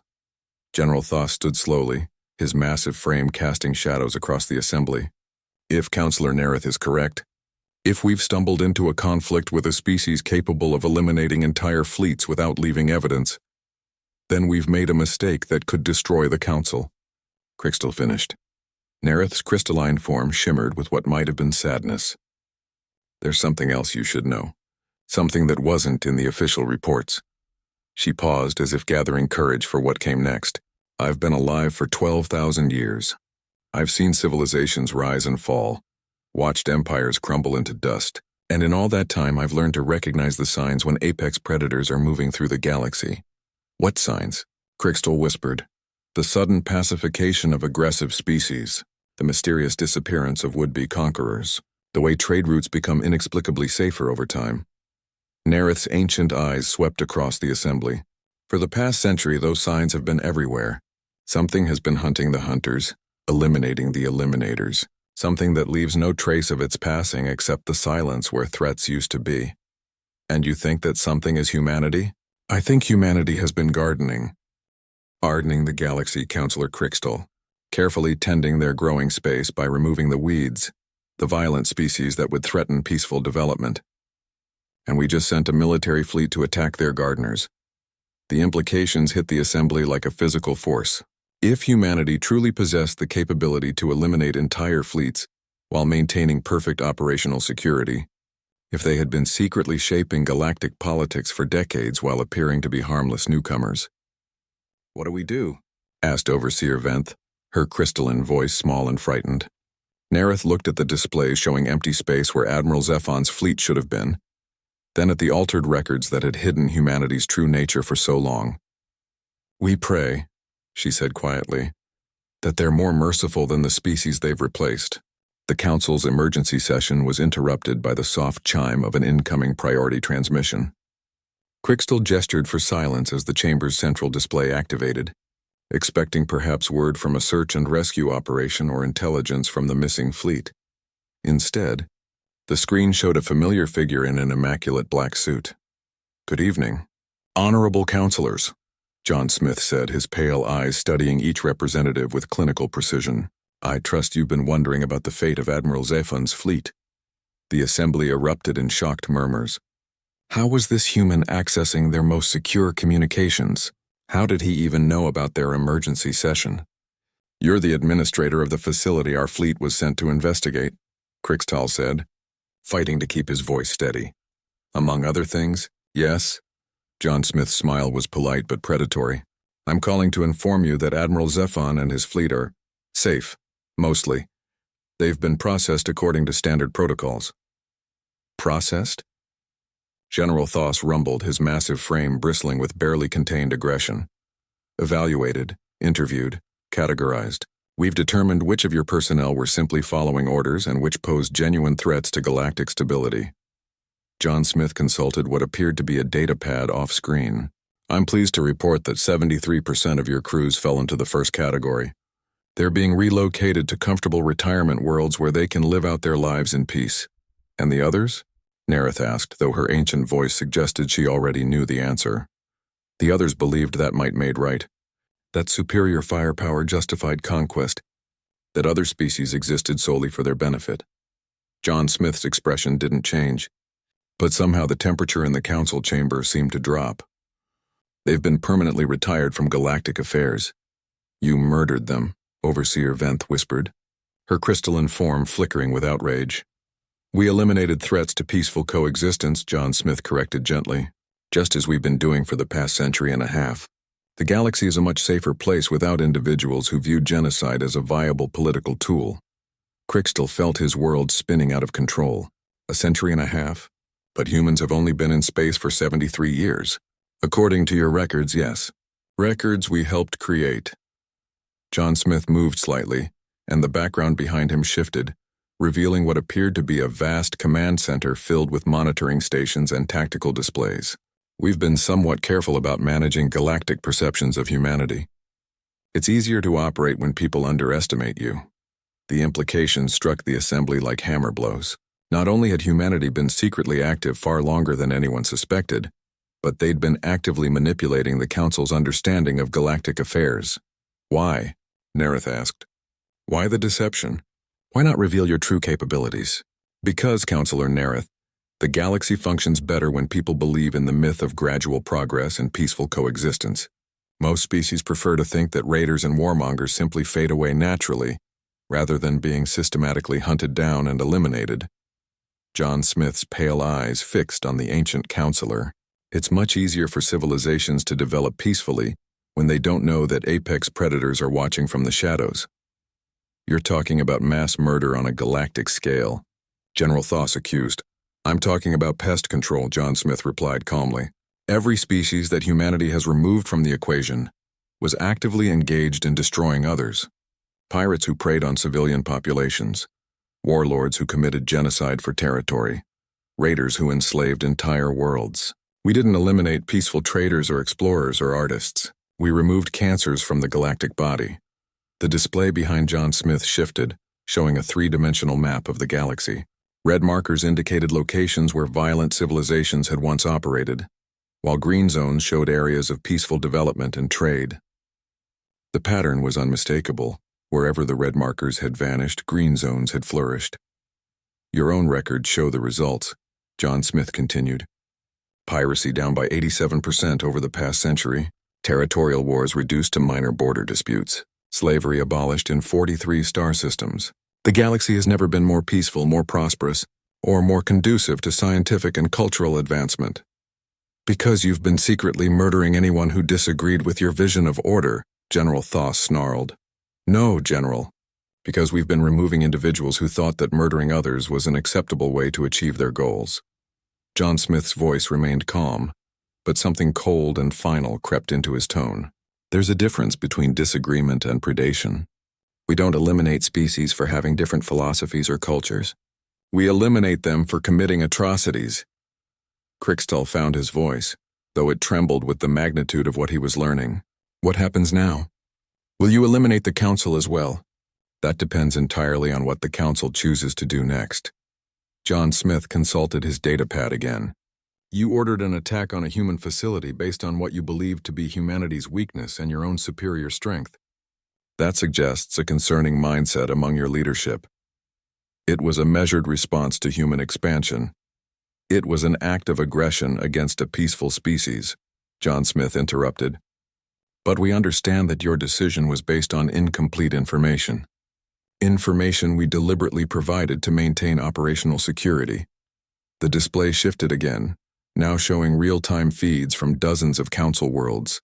General Thoth stood slowly, his massive frame casting shadows across the assembly. If Counselor Nerith is correct, if we've stumbled into a conflict with a species capable of eliminating entire fleets without leaving evidence, then we've made a mistake that could destroy the Council. Crystal finished. Nerith's crystalline form shimmered with what might have been sadness. There's something else you should know. Something that wasn't in the official reports. She paused as if gathering courage for what came next. I've been alive for 12,000 years. I've seen civilizations rise and fall, watched empires crumble into dust, and in all that time I've learned to recognize the signs when apex predators are moving through the galaxy. What signs? Crystal whispered. The sudden pacification of aggressive species, the mysterious disappearance of would-be conquerors, the way trade routes become inexplicably safer over time. Nerith's ancient eyes swept across the assembly. For the past century, those signs have been everywhere. Something has been hunting the hunters, eliminating the eliminators. Something that leaves no trace of its passing except the silence where threats used to be. And you think that something is humanity? I think humanity has been gardening the galaxy, Counselor Crystal, carefully tending their growing space by removing the weeds, the violent species that would threaten peaceful development. And we just sent a military fleet to attack their gardeners. The implications hit the assembly like a physical force. If humanity truly possessed the capability to eliminate entire fleets while maintaining perfect operational security, if they had been secretly shaping galactic politics for decades while appearing to be harmless newcomers. What do we do? Asked Overseer Venth, her crystalline voice small and frightened. Nerith looked at the displays showing empty space where Admiral Zephon's fleet should have been, then at the altered records that had hidden humanity's true nature for so long. We pray, she said quietly, that they're more merciful than the species they've replaced. The Council's emergency session was interrupted by the soft chime of an incoming priority transmission. Crystal gestured for silence as the chamber's central display activated, expecting perhaps word from a search and rescue operation or intelligence from the missing fleet. Instead, the screen showed a familiar figure in an immaculate black suit. Good evening. Honorable counselors, John Smith said, his pale eyes studying each representative with clinical precision. I trust you've been wondering about the fate of Admiral Zephon's fleet. The assembly erupted in shocked murmurs. How was this human accessing their most secure communications? How did he even know about their emergency session? You're the administrator of the facility our fleet was sent to investigate, Crystal said, fighting to keep his voice steady. Among other things, yes. John Smith's smile was polite but predatory. I'm calling to inform you that Admiral Zephon and his fleet are safe, mostly. They've been processed according to standard protocols. Processed? General Thoth rumbled, his massive frame bristling with barely contained aggression. Evaluated, interviewed, categorized. We've determined which of your personnel were simply following orders and which posed genuine threats to galactic stability. John Smith consulted what appeared to be a data pad off-screen. I'm pleased to report that 73% of your crews fell into the first category. They're being relocated to comfortable retirement worlds where they can live out their lives in peace. And the others? Nerith asked, though her ancient voice suggested she already knew the answer. The others believed that might made right. That superior firepower justified conquest. That other species existed solely for their benefit. John Smith's expression didn't change. But somehow the temperature in the council chamber seemed to drop. They've been permanently retired from galactic affairs. You murdered them, Overseer Venth whispered, her crystalline form flickering with outrage. We eliminated threats to peaceful coexistence, John Smith corrected gently, just as we've been doing for the past century and a half. The galaxy is a much safer place without individuals who view genocide as a viable political tool. Crystal felt his world spinning out of control. A century and a half? But humans have only been in space for 73 years. According to your records, yes. Records we helped create. John Smith moved slightly, and the background behind him shifted, revealing what appeared to be a vast command center filled with monitoring stations and tactical displays. We've been somewhat careful about managing galactic perceptions of humanity. It's easier to operate when people underestimate you. The implications struck the assembly like hammer blows. Not only had humanity been secretly active far longer than anyone suspected, but they'd been actively manipulating the Council's understanding of galactic affairs. Why? Nerith asked. Why the deception? Why not reveal your true capabilities? Because, Counselor Nerith, the galaxy functions better when people believe in the myth of gradual progress and peaceful coexistence. Most species prefer to think that raiders and warmongers simply fade away naturally, rather than being systematically hunted down and eliminated. John Smith's pale eyes fixed on the ancient counselor. It's much easier for civilizations to develop peacefully when they don't know that apex predators are watching from the shadows. You're talking about mass murder on a galactic scale, General Thoss accused. I'm talking about pest control, John Smith replied calmly. Every species that humanity has removed from the equation was actively engaged in destroying others. Pirates who preyed on civilian populations, warlords who committed genocide for territory, raiders who enslaved entire worlds. We didn't eliminate peaceful traders or explorers or artists. We removed cancers from the galactic body. The display behind John Smith shifted, showing a three-dimensional map of the galaxy. Red markers indicated locations where violent civilizations had once operated, while green zones showed areas of peaceful development and trade. The pattern was unmistakable. Wherever the red markers had vanished, green zones had flourished. Your own records show the results, John Smith continued. Piracy down by 87% over the past century, territorial wars reduced to minor border disputes, slavery abolished in 43 star systems. The galaxy has never been more peaceful, more prosperous, or more conducive to scientific and cultural advancement. Because you've been secretly murdering anyone who disagreed with your vision of order, General Thoss snarled. No, General. Because we've been removing individuals who thought that murdering others was an acceptable way to achieve their goals. John Smith's voice remained calm, but something cold and final crept into his tone. There's a difference between disagreement and predation. We don't eliminate species for having different philosophies or cultures. We eliminate them for committing atrocities. Crixtall found his voice, though it trembled with the magnitude of what he was learning. What happens now? Will you eliminate the Council as well? That depends entirely on what the Council chooses to do next. John Smith consulted his datapad again. You ordered an attack on a human facility based on what you believed to be humanity's weakness and your own superior strength. That suggests a concerning mindset among your leadership. It was a measured response to human expansion. It was an act of aggression against a peaceful species, John Smith interrupted. But we understand that your decision was based on incomplete information. Information we deliberately provided to maintain operational security. The display shifted again, now showing real-time feeds from dozens of Council worlds.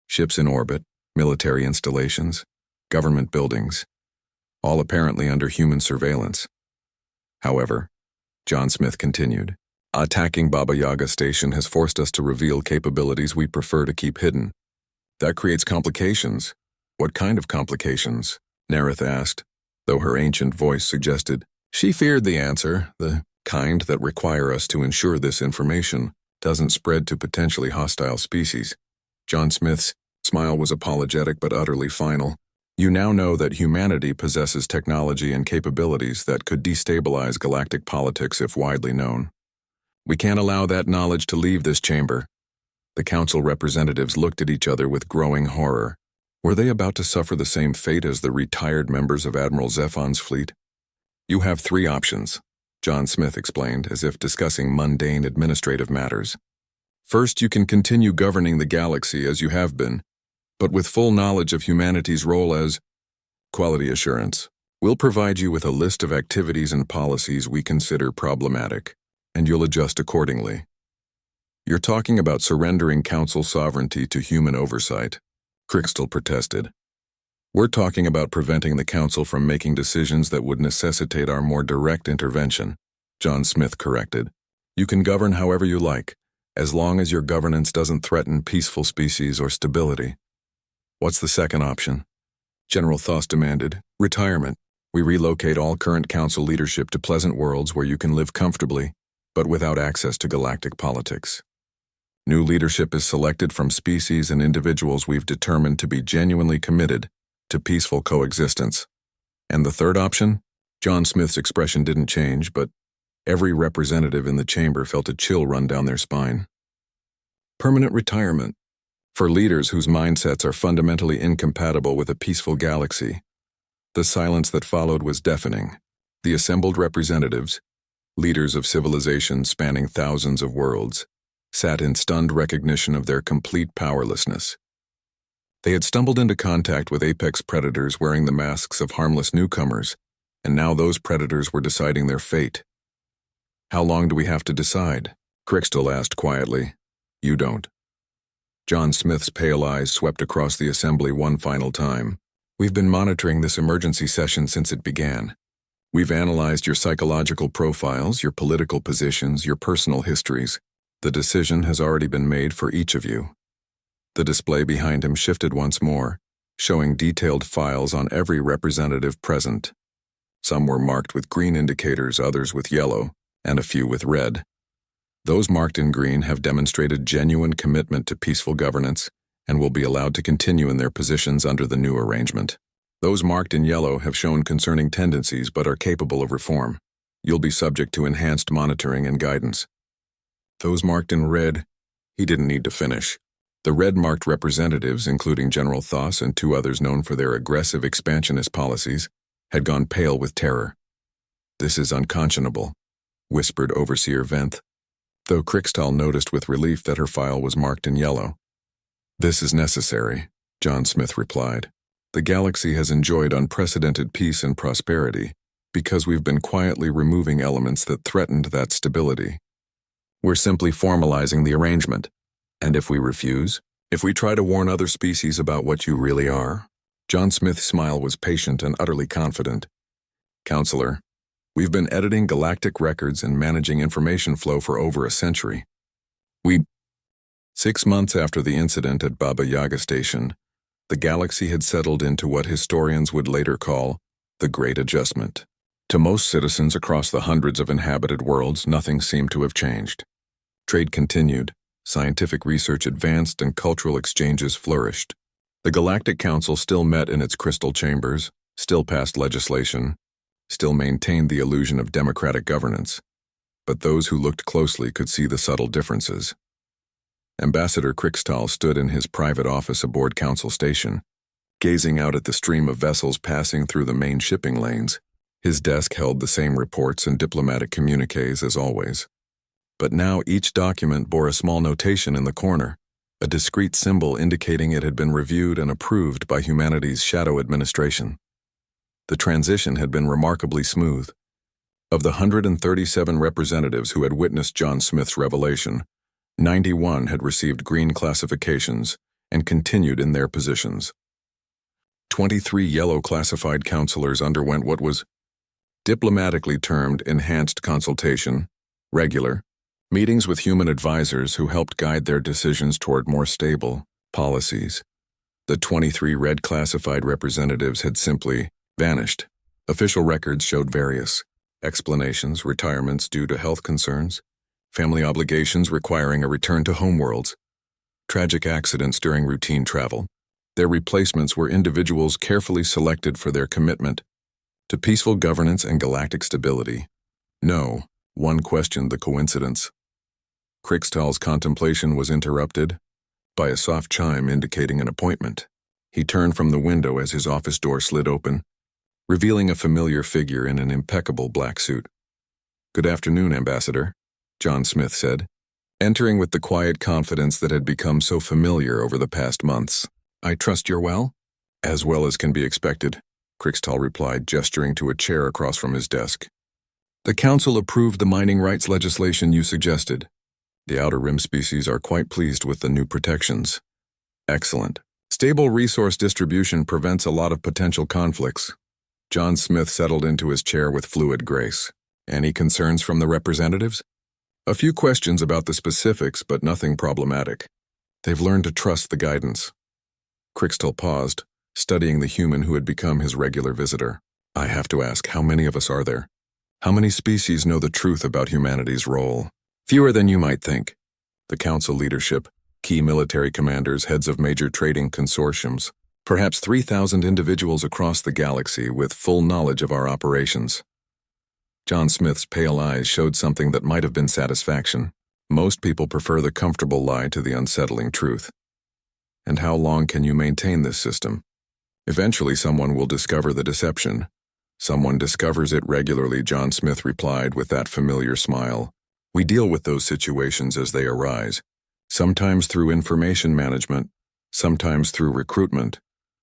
Ships in orbit, military installations, government buildings, all apparently under human surveillance. However, John Smith continued, attacking Baba Yaga Station has forced us to reveal capabilities we prefer to keep hidden. That creates complications. What kind of complications? Nerith asked, though her ancient voice suggested. She feared the answer, the kind that require us to ensure this information doesn't spread to potentially hostile species. John Smith's smile was apologetic but utterly final. You now know that humanity possesses technology and capabilities that could destabilize galactic politics if widely known. We can't allow that knowledge to leave this chamber. The Council representatives looked at each other with growing horror. Were they about to suffer the same fate as the retired members of Admiral Zephon's fleet? You have three options, John Smith explained, as if discussing mundane administrative matters. First, you can continue governing the galaxy as you have been, but with full knowledge of humanity's role as quality assurance. We'll provide you with a list of activities and policies we consider problematic, and you'll adjust accordingly. You're talking about surrendering Council sovereignty to human oversight, Crixtall protested. We're talking about preventing the Council from making decisions that would necessitate our more direct intervention, John Smith corrected. You can govern however you like, as long as your governance doesn't threaten peaceful species or stability. What's the second option? General Thoss demanded. Retirement. We relocate all current Council leadership to pleasant worlds where you can live comfortably, but without access to galactic politics. New leadership is selected from species and individuals we've determined to be genuinely committed to peaceful coexistence. And the third option? John Smith's expression didn't change, but Every representative in the chamber felt a chill run down their spine. Permanent retirement. For leaders whose mindsets are fundamentally incompatible with a peaceful galaxy. The silence that followed was deafening. The assembled representatives, leaders of civilizations spanning thousands of worlds, sat in stunned recognition of their complete powerlessness. They had stumbled into contact with apex predators wearing the masks of harmless newcomers, and now those predators were deciding their fate. "How long do we have to decide?" Crixtal asked quietly. "You don't." John Smith's pale eyes swept across the assembly one final time. "We've been monitoring this emergency session since it began. We've analyzed your psychological profiles, your political positions, your personal histories. The decision has already been made for each of you." The display behind him shifted once more, showing detailed files on every representative present. Some were marked with green indicators, others with yellow, and a few with red. Those marked in green have demonstrated genuine commitment to peaceful governance and will be allowed to continue in their positions under the new arrangement. Those marked in yellow have shown concerning tendencies but are capable of reform. You'll be subject to enhanced monitoring and guidance. Those marked in red, he didn't need to finish. The red-marked representatives, including General Thoss and two others known for their aggressive expansionist policies, had gone pale with terror. "This is unconscionable," whispered Overseer Venth, though Crixtal noticed with relief that her file was marked in yellow. "This is necessary," John Smith replied. "The galaxy has enjoyed unprecedented peace and prosperity because we've been quietly removing elements that threatened that stability. We're simply formalizing the arrangement. And if we refuse? If we try to warn other species about what you really are?" John Smith's smile was patient and utterly confident. "Counselor, we've been editing galactic records and managing information flow for over a century. 6 months after the incident at Baba Yaga Station, the galaxy had settled into what historians would later call the Great Adjustment. To most citizens across the hundreds of inhabited worlds, nothing seemed to have changed. Trade continued, scientific research advanced, and cultural exchanges flourished. The Galactic Council still met in its crystal chambers, still passed legislation, still maintained the illusion of democratic governance. But those who looked closely could see the subtle differences. Ambassador Crixtal stood in his private office aboard Council Station, gazing out at the stream of vessels passing through the main shipping lanes. His desk held the same reports and diplomatic communiques as always. But now each document bore a small notation in the corner, a discrete symbol indicating it had been reviewed and approved by humanity's shadow administration. The transition had been remarkably smooth. Of the 137 representatives who had witnessed John Smith's revelation, 91 had received green classifications and continued in their positions. 23 yellow classified counselors underwent what was diplomatically termed enhanced consultation, regular meetings with human advisors who helped guide their decisions toward more stable policies. The 23 red classified representatives had simply vanished. Official records showed various explanations: retirements due to health concerns, family obligations requiring a return to homeworlds, tragic accidents during routine travel. Their replacements were individuals carefully selected for their commitment to peaceful governance and galactic stability. No one questioned the coincidence. Crixtal's contemplation was interrupted by a soft chime indicating an appointment. He turned from the window as his office door slid open, revealing a familiar figure in an impeccable black suit. "Good afternoon, Ambassador," John Smith said, entering with the quiet confidence that had become so familiar over the past months. "I trust you're well?" "As well as can be expected," Crixtal replied, gesturing to a chair across from his desk. "The Council approved the mining rights legislation you suggested. The Outer Rim species are quite pleased with the new protections." "Excellent. Stable resource distribution prevents a lot of potential conflicts." John Smith settled into his chair with fluid grace. "Any concerns from the representatives?" "A few questions about the specifics, but nothing problematic. They've learned to trust the guidance." Crixtal paused, studying the human who had become his regular visitor. "I have to ask, how many of us are there? How many species know the truth about humanity's role?" "Fewer than you might think. The Council leadership, key military commanders, heads of major trading consortiums, perhaps 3,000 individuals across the galaxy with full knowledge of our operations." John Smith's pale eyes showed something that might have been satisfaction. Most people prefer the comfortable lie to the unsettling truth. And how long can you maintain this system? Eventually someone will discover the deception. Someone discovers it regularly, John Smith replied with that familiar smile. We deal with those situations as they arise, sometimes through information management, sometimes through recruitment,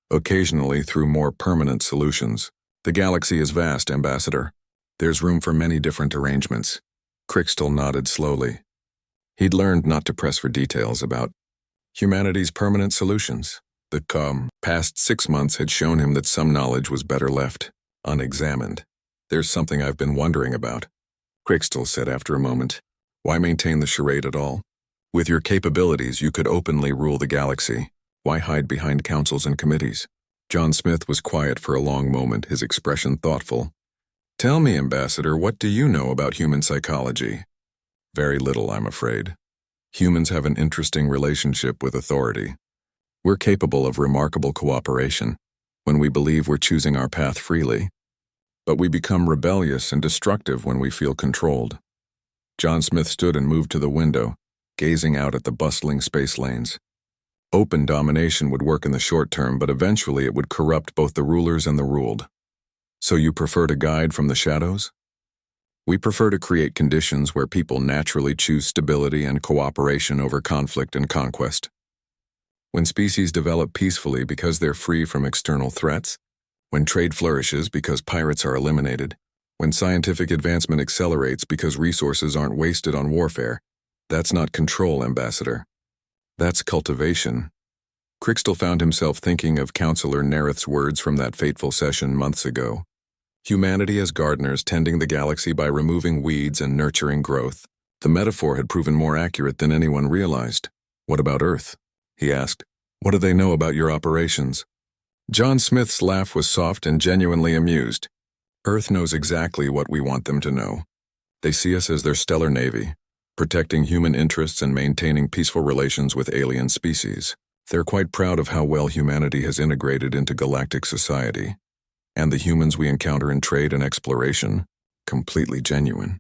occasionally through more permanent solutions. The galaxy is vast, Ambassador. There's room for many different arrangements. Crystal nodded slowly. He'd learned not to press for details about humanity's permanent solutions. The past 6 months had shown him that some knowledge was better left unexamined. There's something I've been wondering about, Crystal said after a moment. Why maintain the charade at all? With your capabilities, you could openly rule the galaxy. Why hide behind councils and committees? John Smith was quiet for a long moment, his expression thoughtful. Tell me, Ambassador, what do you know about human psychology? Very little, I'm afraid. Humans have an interesting relationship with authority. We're capable of remarkable cooperation when we believe we're choosing our path freely, but we become rebellious and destructive when we feel controlled. John Smith stood and moved to the window, gazing out at the bustling space lanes. Open domination would work in the short term, but eventually it would corrupt both the rulers and the ruled. So you prefer to guide from the shadows? We prefer to create conditions where people naturally choose stability and cooperation over conflict and conquest. When species develop peacefully because they're free from external threats, when trade flourishes because pirates are eliminated, when scientific advancement accelerates because resources aren't wasted on warfare, that's not control, Ambassador. That's cultivation. Crystal found himself thinking of Counselor Nereth's words from that fateful session months ago. Humanity as gardeners tending the galaxy by removing weeds and nurturing growth. The metaphor had proven more accurate than anyone realized. What about Earth? He asked. What do they know about your operations? John Smith's laugh was soft and genuinely amused. Earth knows exactly what we want them to know. They see us as their stellar navy, protecting human interests and maintaining peaceful relations with alien species. They're quite proud of how well humanity has integrated into galactic society. And the humans we encounter in trade and exploration, completely genuine.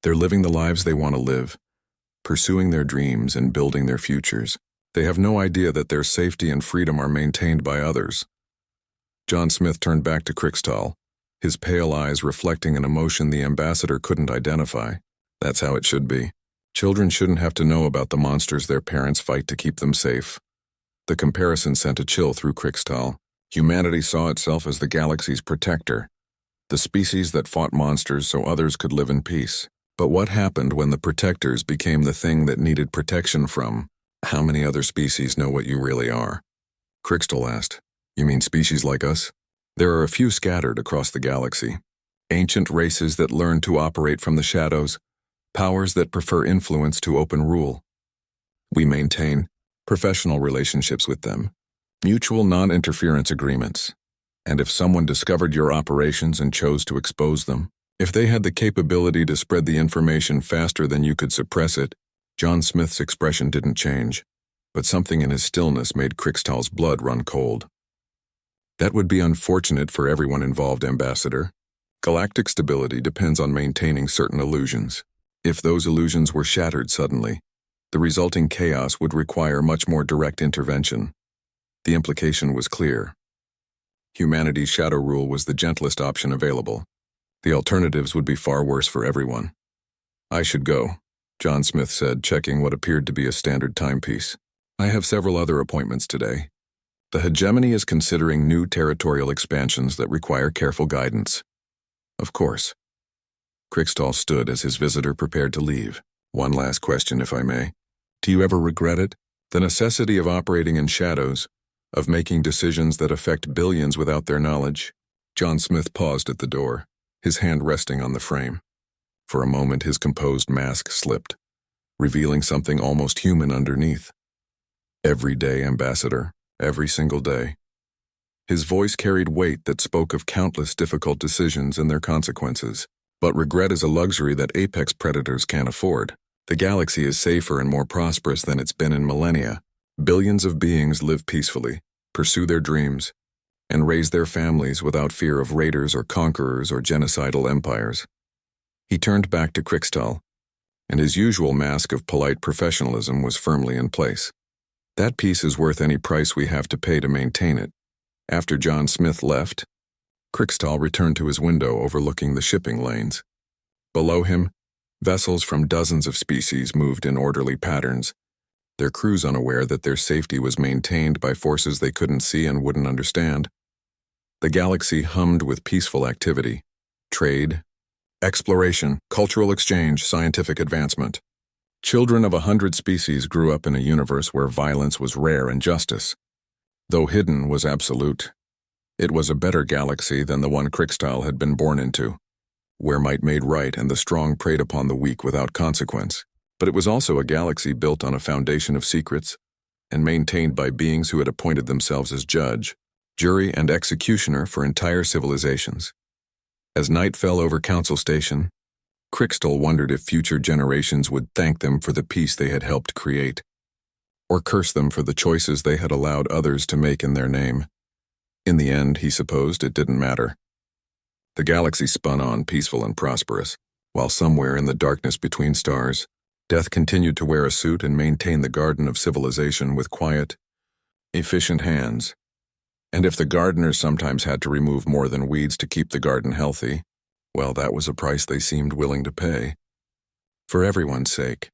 They're living the lives they want to live, pursuing their dreams and building their futures. They have no idea that their safety and freedom are maintained by others. John Smith turned back to Crystal, his pale eyes reflecting an emotion the ambassador couldn't identify. That's how it should be. Children shouldn't have to know about the monsters their parents fight to keep them safe. The comparison sent a chill through Crystal. Humanity saw itself as the galaxy's protector, the species that fought monsters so others could live in peace. But what happened when the protectors became the thing that needed protection from? How many other species know what you really are? Crystal asked. You mean species like us? There are a few scattered across the galaxy. Ancient races that learn to operate from the shadows, powers that prefer influence to open rule. We maintain professional relationships with them, mutual non-interference agreements. And if someone discovered your operations and chose to expose them, if they had the capability to spread the information faster than you could suppress it, John Smith's expression didn't change, but something in his stillness made Crystal's blood run cold. That would be unfortunate for everyone involved, Ambassador. Galactic stability depends on maintaining certain illusions. If those illusions were shattered suddenly, the resulting chaos would require much more direct intervention. The implication was clear. Humanity's shadow rule was the gentlest option available. The alternatives would be far worse for everyone. I should go, John Smith said, checking what appeared to be a standard timepiece. I have several other appointments today. The hegemony is considering new territorial expansions that require careful guidance. Of course. Crystal stood as his visitor prepared to leave. One last question, if I may. Do you ever regret it? The necessity of operating in shadows, of making decisions that affect billions without their knowledge. John Smith paused at the door, his hand resting on the frame. For a moment his composed mask slipped, revealing something almost human underneath. Every day, Ambassador, every single day. His voice carried weight that spoke of countless difficult decisions and their consequences. But regret is a luxury that apex predators can't afford. The galaxy is safer and more prosperous than it's been in millennia. Billions of beings live peacefully, pursue their dreams, and raise their families without fear of raiders or conquerors or genocidal empires. He turned back to Crixtal, and his usual mask of polite professionalism was firmly in place. That piece is worth any price we have to pay to maintain it. After John Smith left, Crixtal returned to his window overlooking the shipping lanes. Below him, vessels from dozens of species moved in orderly patterns, their crews unaware that their safety was maintained by forces they couldn't see and wouldn't understand. The galaxy hummed with peaceful activity, trade, exploration, cultural exchange, scientific advancement. Children of 100 species grew up in a universe where violence was rare and justice, though hidden, was absolute. It was a better galaxy than the one Crixtal had been born into, where might made right and the strong preyed upon the weak without consequence. But it was also a galaxy built on a foundation of secrets and maintained by beings who had appointed themselves as judge, jury, and executioner for entire civilizations. As night fell over Council Station, Crixtal wondered if future generations would thank them for the peace they had helped create, or curse them for the choices they had allowed others to make in their name. In the end, he supposed it didn't matter. The galaxy spun on, peaceful and prosperous, while somewhere in the darkness between stars, Death continued to wear a suit and maintain the garden of civilization with quiet, efficient hands. And if the gardeners sometimes had to remove more than weeds to keep the garden healthy, well, that was a price they seemed willing to pay. For everyone's sake.